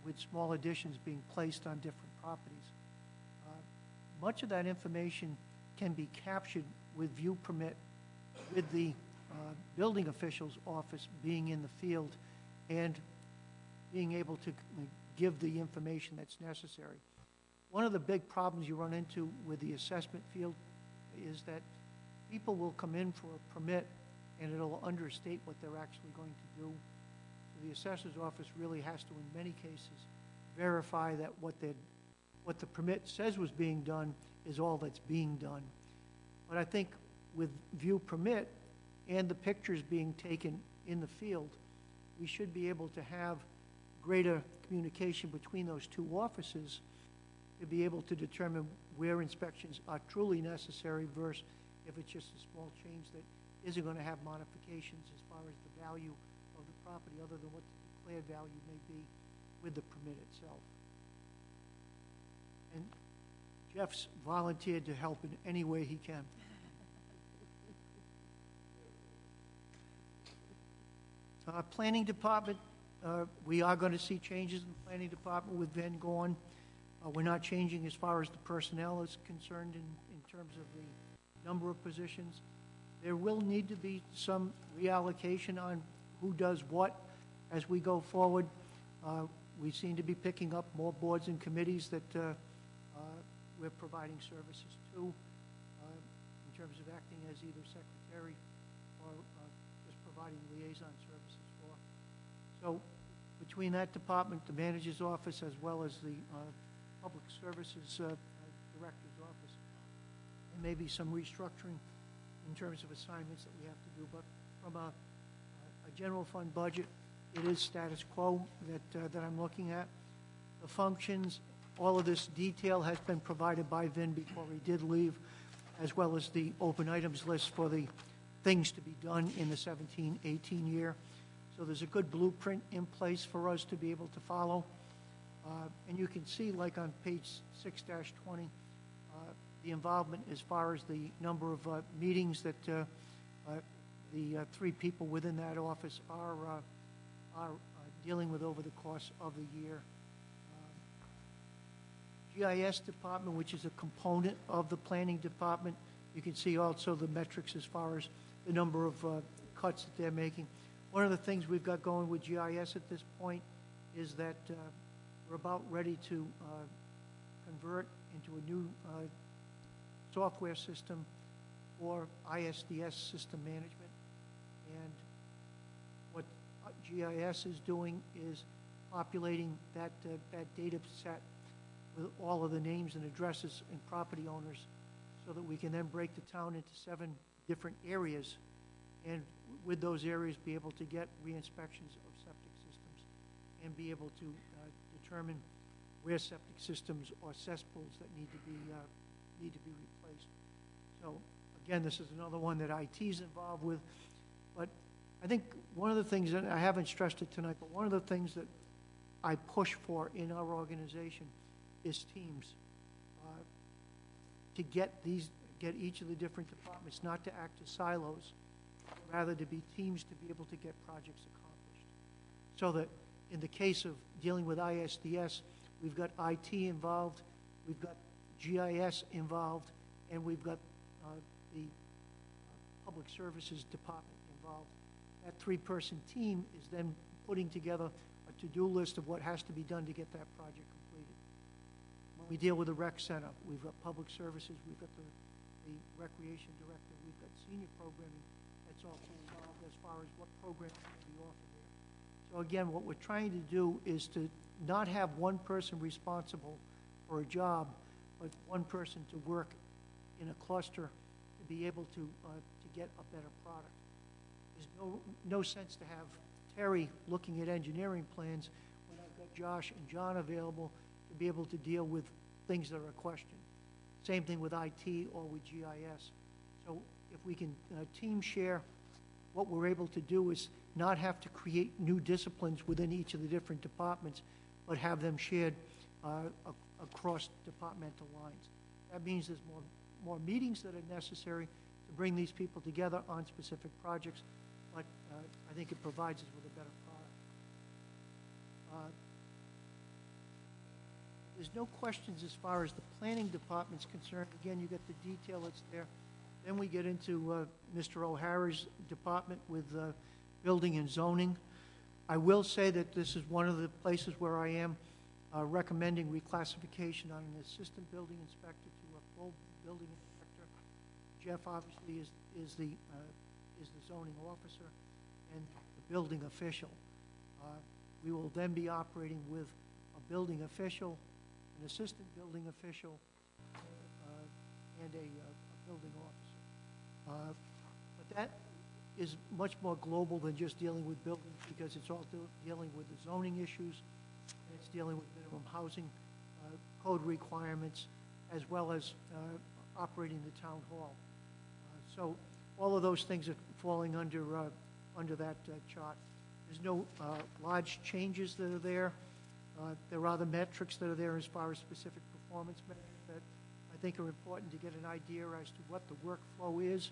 with small additions being placed on different properties. Much of that information can be captured with view permit, with the building official's office being in the field and being able to give the information that's necessary. One of the big problems you run into with the assessment field is that people will come in for a permit and it'll understate what they're actually going to do. So the assessor's office really has to, in many cases, verify that what the permit says was being done is all that's being done. But I think with view permit and the pictures being taken in the field, we should be able to have greater communication between those two offices to be able to determine where inspections are truly necessary versus if it's just a small change that isn't going to have modifications as far as the value of the property other than what the declared value may be with the permit itself. And Jeff's volunteered to help in any way he can. So our planning department, we are going to see changes in the planning department with Van Gorn. We're not changing as far as the personnel is concerned in terms of the number of positions. There will need to be some reallocation on who does what as we go forward. We seem to be picking up more boards and committees that we're providing services to in terms of acting as either secretary or just providing liaison services for. So between that department, the manager's office, as well as the public services director's office, there may be some restructuring in terms of assignments that we have to do. But from a general fund budget, it is status quo that I'm looking at. The functions, all of this detail has been provided by Vin before he did leave, as well as the open items list for the things to be done in the 17-18 year. So there's a good blueprint in place for us to be able to follow. And you can see, like on page 6-20, the involvement as far as the number of meetings that the three people within that office are dealing with over the course of the year. GIS department, which is a component of the planning department, you can see also the metrics as far as the number of cuts that they're making. One of the things we've got going with GIS at this point is that we're about ready to convert into a new software system or ISDS system management. And what GIS is doing is populating that data set with all of the names and addresses and property owners so that we can then break the town into 7 different areas, and with those areas be able to get re-inspections of septic systems and be able to determine where septic systems or cesspools that need to be replaced. So again, this is another one that IT is involved with, but I think one of the things, and I haven't stressed it tonight, but one of the things that I push for in our organization is teams. To get each of the different departments not to act as silos, rather to be teams to be able to get projects accomplished. So that in the case of dealing with ISDS, we've got IT involved, we've got GIS involved, and we've got the Public Services Department involved. That 3-person team is then putting together a to-do list of what has to be done to get that project completed. When we deal with the rec center, we've got Public Services, we've got the Recreation Director, we've got senior programming that's also involved as far as what programs can be offered there. So again, what we're trying to do is to not have one person responsible for a job, but one person to work in a cluster to be able to get a better product. There's no sense to have Terry looking at engineering plans when I've got Josh and John available to be able to deal with things that are a question. Same thing with IT or with GIS. So if we can team share, what we're able to do is not have to create new disciplines within each of the different departments, but have them shared across departmental lines. That means there's more meetings that are necessary to bring these people together on specific projects, but I think it provides us with a better product. There's no questions as far as the planning department's concerned. Again, you get the detail that's there. Then we get into Mr. O'Hara's department with building and zoning. I will say that this is one of the places where I am recommending reclassification on an assistant building inspector to a full building inspector. Jeff obviously is the zoning officer and the building official. We will then be operating with a building official, an assistant building official, and a building officer. But that is much more global than just dealing with buildings, because it's all dealing with the zoning issues, and it's dealing with minimum housing code requirements, as well as operating the town hall. So all of those things are falling under that chart. There's no large changes that are there. There are the metrics that are there as far as specific performance measures that I think are important to get an idea as to what the workflow is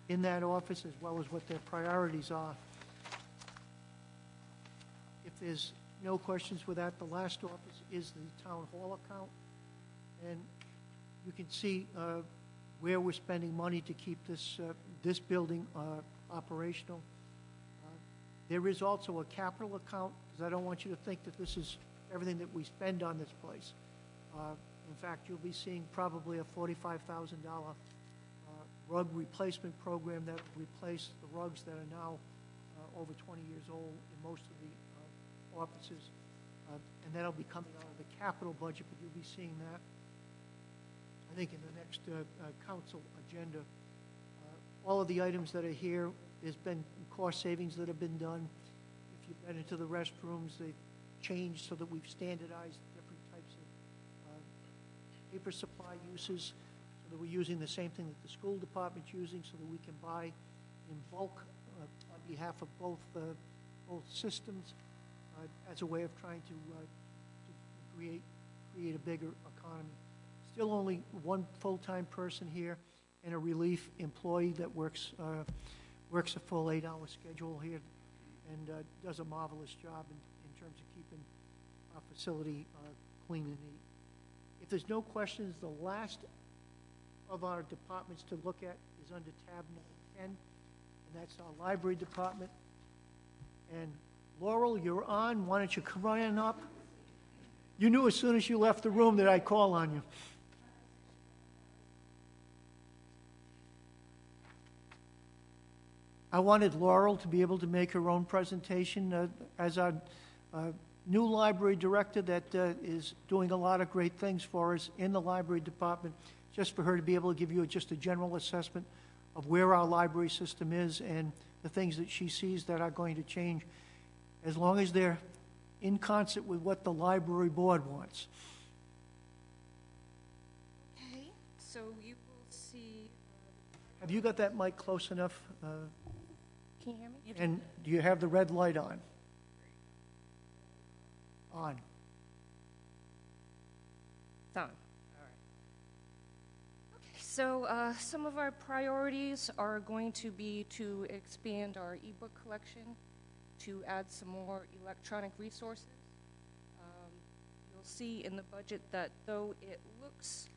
in that office, as well as what their priorities are. If there's no questions with that, the last office is the town hall account. And you can see where we're spending money to keep this building operational. There is also a capital account, because I don't want you to think that this is everything that we spend on this place. In fact, you'll be seeing probably a $45,000 rug replacement program that will replace the rugs that are now over 20 years old in most of the offices. And that'll be coming out of the capital budget, but you'll be seeing that, I think, in the next council agenda. All of the items that are here, there's been cost savings that have been done. If you've been into the restrooms, they've changed so that we've standardized different types of paper supply uses, so that we're using the same thing that the school department's using, so that we can buy in bulk on behalf of both systems as a way of trying to create a bigger economy. Still only one full-time person here and a relief employee that works a full 8-hour schedule here and does a marvelous job in terms of keeping our facility clean and neat. If there's no questions, the last of our departments to look at is under tab number 10, and that's our library department. And Laurel, you're on. Why don't you come right on up? You knew as soon as you left the room that I'd call on you. I wanted Laurel to be able to make her own presentation as our new library director that is doing a lot of great things for us in the library department, just for her to be able to give you just a general assessment of where our library system is and the things that she sees that are going to change, as long as they're in concert with what the library board wants. Okay, so you will see, Have you got that mic close enough? can you hear me? And do you have the red light on? On. It's on. All right. Okay, so some of our priorities are going to be to expand our ebook collection, to add some more electronic resources. You'll see in the budget that though it looks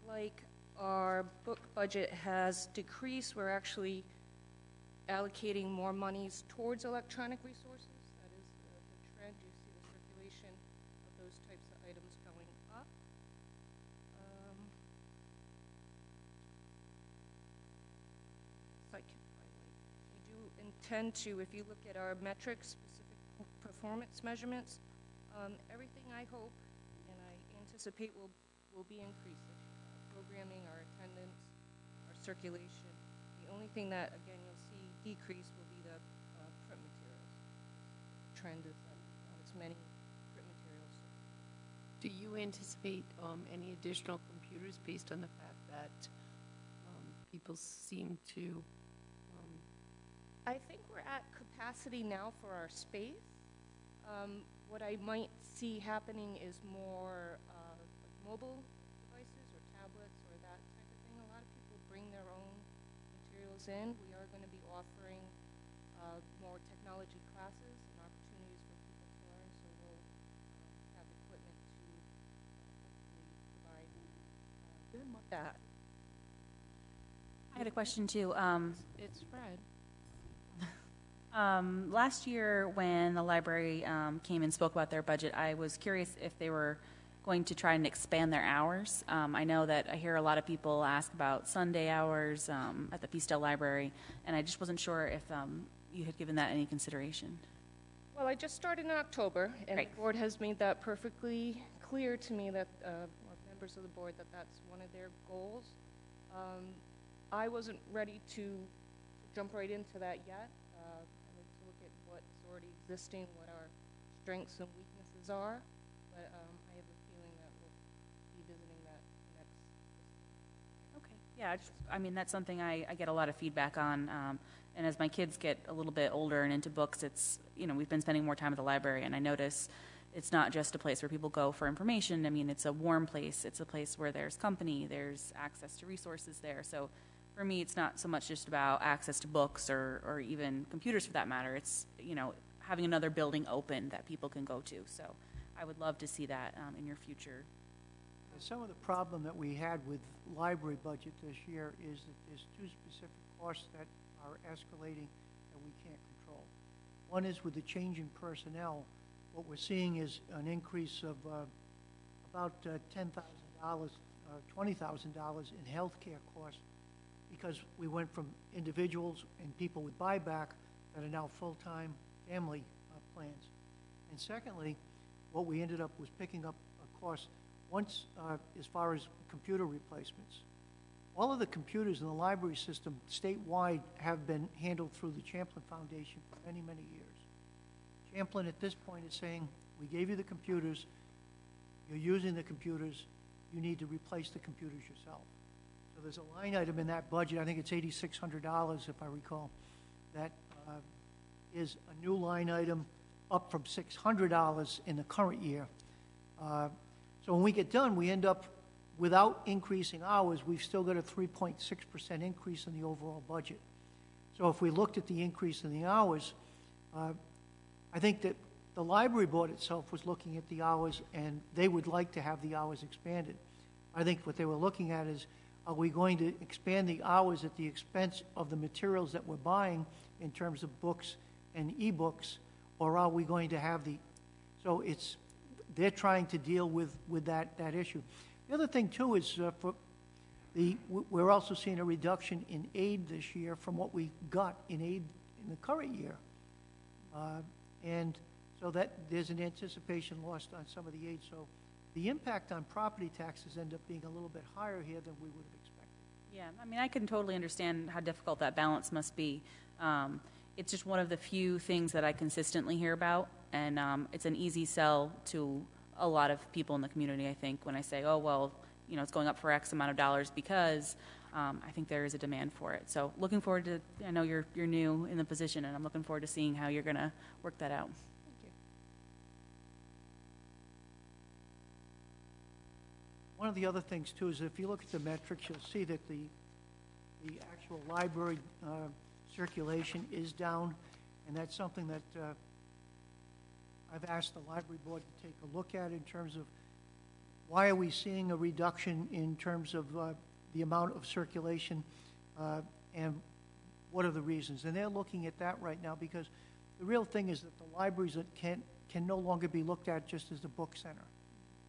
like our book budget has decreased, we're actually allocating more monies towards electronic resources. That is the trend. You see the circulation of those types of items going up. So I can highlight. We do intend to, if you look at our metrics, specific performance measurements, everything I hope and I anticipate will be increasing. Programming, our attendance, our circulation. The only thing that, again, you'll see decrease will be the print materials. The trend is that not as many print materials. Do you anticipate any additional computers based on the fact that people seem to? I think we're at capacity now for our space. What I might see happening is more mobile devices or tablets or that type of thing. A lot of people bring their own materials in. We are going to be offering more technology classes and opportunities for people to learn, so we'll have equipment to hopefully provide that. I had a question too. It's Fred. Last year, when the library came and spoke about their budget, I was curious if they were going to try and expand their hours. I know that I hear a lot of people ask about Sunday hours at the Peacedale Library, and I just wasn't sure if you had given that any consideration. Well, I just started in October, and Right. the board has made that perfectly clear to me that, or members of the board, that that's one of their goals. I wasn't ready to jump right into that yet. I need to look at what's already existing, what our strengths and weaknesses are, but I have a feeling that we'll be visiting that next. Okay. Yeah, I mean, that's something I get a lot of feedback on. And as my kids get a little bit older and into books, it's, we've been spending more time at the library, and I notice it's not just a place where people go for information. I mean, it's a warm place. It's a place where there's company, there's access to resources there. So for me, it's not so much just about access to books or even computers for that matter. It's, having another building open that people can go to. So I would love to see that in your future. Some of the problem that we had with library budget this year is that there's two specific costs that are escalating that we can't control. One is with the change in personnel. What we're seeing is an increase of about $10,000, $20,000 in healthcare costs, because we went from individuals and people with buyback that are now full-time family plans. And secondly, what we ended up was picking up a cost once as far as computer replacements. All of the computers in the library system statewide have been handled through the Champlin Foundation for many, many years. Champlin at this point is saying, we gave you the computers, you're using the computers, you need to replace the computers yourself. So there's a line item in that budget, I think it's $8,600 if I recall, that is a new line item up from $600 in the current year. So when we get done, we end up, without increasing hours, we've still got a 3.6% increase in the overall budget. So if we looked at the increase in the hours, I think that the library board itself was looking at the hours, and they would like to have the hours expanded. I think what they were looking at is, are we going to expand the hours at the expense of the materials that we're buying in terms of books and e-books, or are we going to have the, so they're trying to deal with that issue. The other thing too is We're also seeing a reduction in aid this year from what we got in aid in the current year. And so that there's an anticipation lost on some of the aid. So the impact on property taxes end up being a little bit higher here than we would have expected. Yeah, I mean, I can totally understand how difficult that balance must be. It's just one of the few things that I consistently hear about, and it's an easy sell to a lot of people in the community, I think, when I say, oh, well, you know, it's going up for X amount of dollars because I think there is a demand for it. So looking forward to, I know you're new in the position, and I'm looking forward to seeing how you're going to work that out. One of the other things, too, is if you look at the metrics, you'll see that the actual library circulation is down, and that's something that I've asked the library board to take a look at in terms of why are we seeing a reduction in terms of the amount of circulation and what are the reasons. And they're looking at that right now because the real thing is that the libraries that can no longer be looked at just as a book center.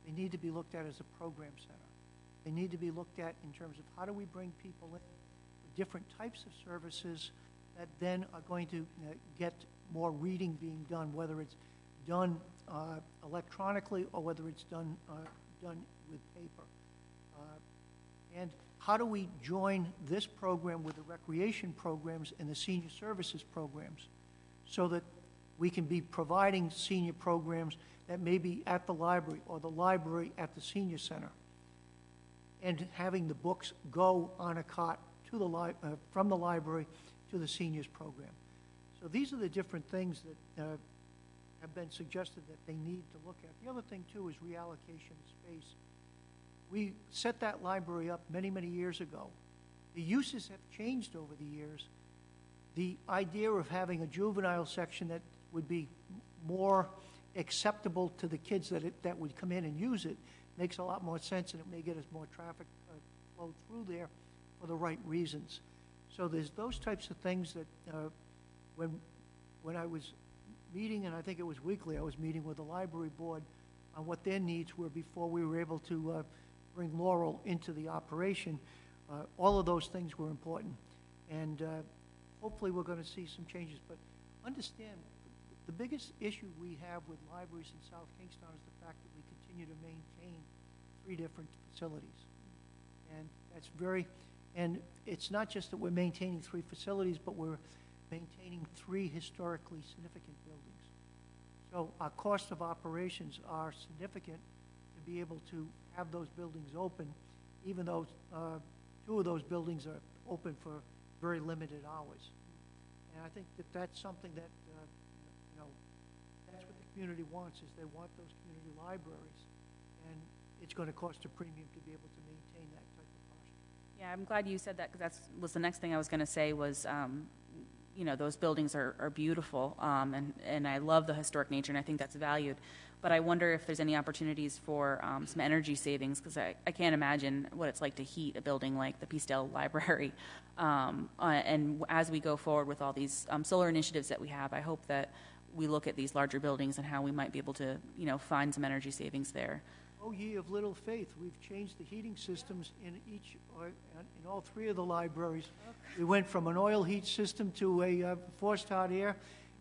They need to be looked at as a program center. They need to be looked at in terms of how do we bring people in for different types of services that then are going to get more reading being done, whether it's done electronically or whether it's done with paper. And how do we join this program with the recreation programs and the senior services programs so that we can be providing senior programs that may be at the library or the library at the senior center, and having the books go on a cart to the from the library to the seniors program. So these are the different things that have been suggested that they need to look at. The other thing, too, is reallocation of space. We set that library up many, many years ago. The uses have changed over the years. The idea of having a juvenile section that would be more acceptable to the kids that would come in and use it makes a lot more sense, and it may get us more traffic flow through there for the right reasons. So there's those types of things that when I was meeting, and I think it was weekly, I was meeting with the library board on what their needs were before we were able to bring Laurel into the operation. All of those things were important, and hopefully we're going to see some changes. But understand, the biggest issue we have with libraries in South Kingstown is the fact that we continue to maintain 3 different facilities. And that's and it's not just that we're maintaining 3 facilities, but we're maintaining 3 historically significant buildings. So our cost of operations are significant to be able to have those buildings open, even though 2 of those buildings are open for very limited hours. And I think that that's something that, that's what the community wants, is they want those community libraries. And it's going to cost a premium to be able to maintain that type of posture. Yeah, I'm glad you said that, because that was the next thing I was going to say was, those buildings are beautiful, and I love the historic nature, and I think that's valued. But I wonder if there's any opportunities for some energy savings, because I can't imagine what it's like to heat a building like the Peacedale Library. And as we go forward with all these solar initiatives that we have, I hope that we look at these larger buildings and how we might be able to, find some energy savings there. Oh, ye of little faith, we've changed the heating systems in all 3 of the libraries. We went from an oil heat system to a forced hot air,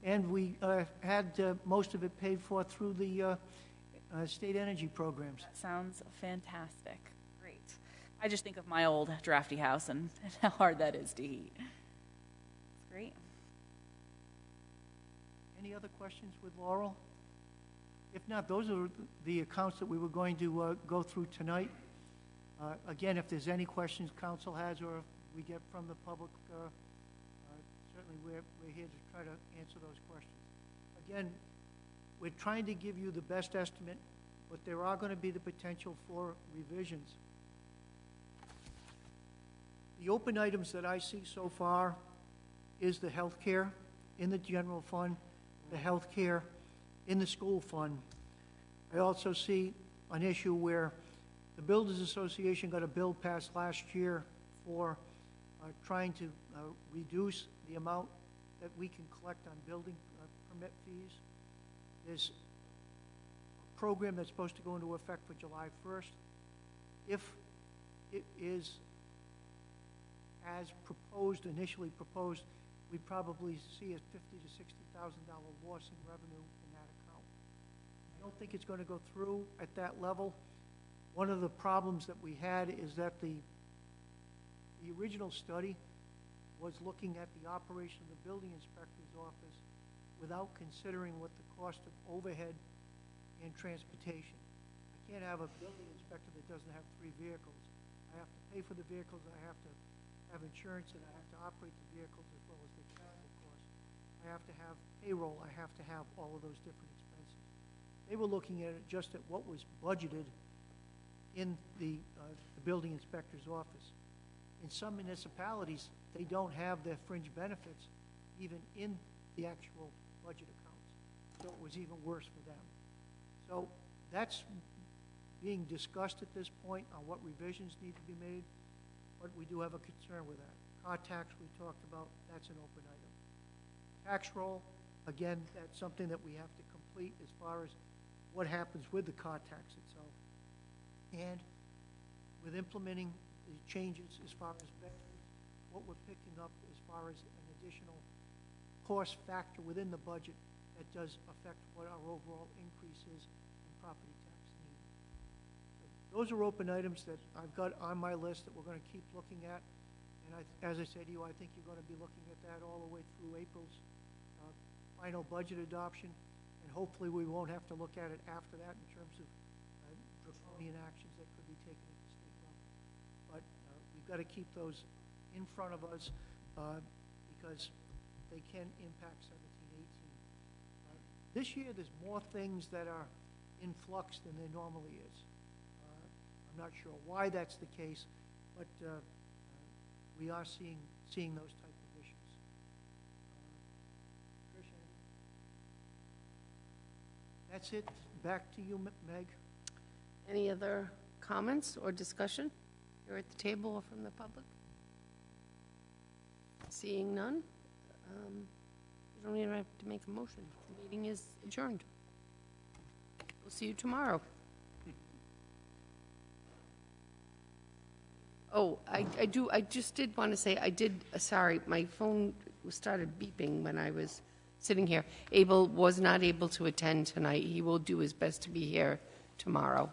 and we had most of it paid for through the state energy programs. That sounds fantastic. Great. I just think of my old drafty house and how hard that is to heat. It's great. Any other questions with Laurel? If not, those are the accounts that we were going to go through tonight. Again, if there's any questions council has or if we get from the public, certainly we're here to try to answer those questions. Again, we're trying to give you the best estimate, but there are going to be the potential for revisions. The open items that I see so far is the health care in the general fund, the health care in the school fund. I also see an issue where the Builders Association got a bill passed last year for trying to reduce the amount that we can collect on building permit fees. There's a program that's supposed to go into effect for July 1st. If it is as proposed, initially proposed, we'd probably see a $50,000 to $60,000 loss in revenue in that account. I don't think it's going to go through at that level. One of the problems that we had is that the original study was looking at the operation of the building inspector's office without considering what the cost of overhead and transportation. I can't have a building inspector that doesn't have 3 vehicles. I have to pay for the vehicles, I have to have insurance, and I have to operate the vehicles as well as the capital costs. I have to have payroll, I have to have all of those different expenses. They were looking at it just at what was budgeted in the building inspector's office. In some municipalities, they don't have their fringe benefits even in the actual budget accounts. So it was even worse for them. So that's being discussed at this point on what revisions need to be made, but we do have a concern with that. Car tax we talked about, that's an open item. Tax roll, again, that's something that we have to complete as far as what happens with the car tax itself. And with implementing the changes as far as benefits, what we're picking up as far as an additional cost factor within the budget that does affect what our overall increase is in property tax need. So those are open items that I've got on my list that we're going to keep looking at. And as I said to you, I think you're going to be looking at that all the way through April's final budget adoption. And hopefully we won't have to look at it after that in terms of draconian actions that could be taken at the state level. But we've got to keep those in front of us because they can impact 17-18. This year, there's more things that are in flux than there normally is. I'm not sure why that's the case, but we are seeing those type of issues. Trish, that's it. Back to you, Meg. Any other comments or discussion here at the table or from the public? Seeing none, you don't even have to make a motion. The meeting is adjourned. We'll see you tomorrow. Oh, I just did want to say, sorry, my phone started beeping when I was sitting here. Abel was not able to attend tonight. He will do his best to be here tomorrow.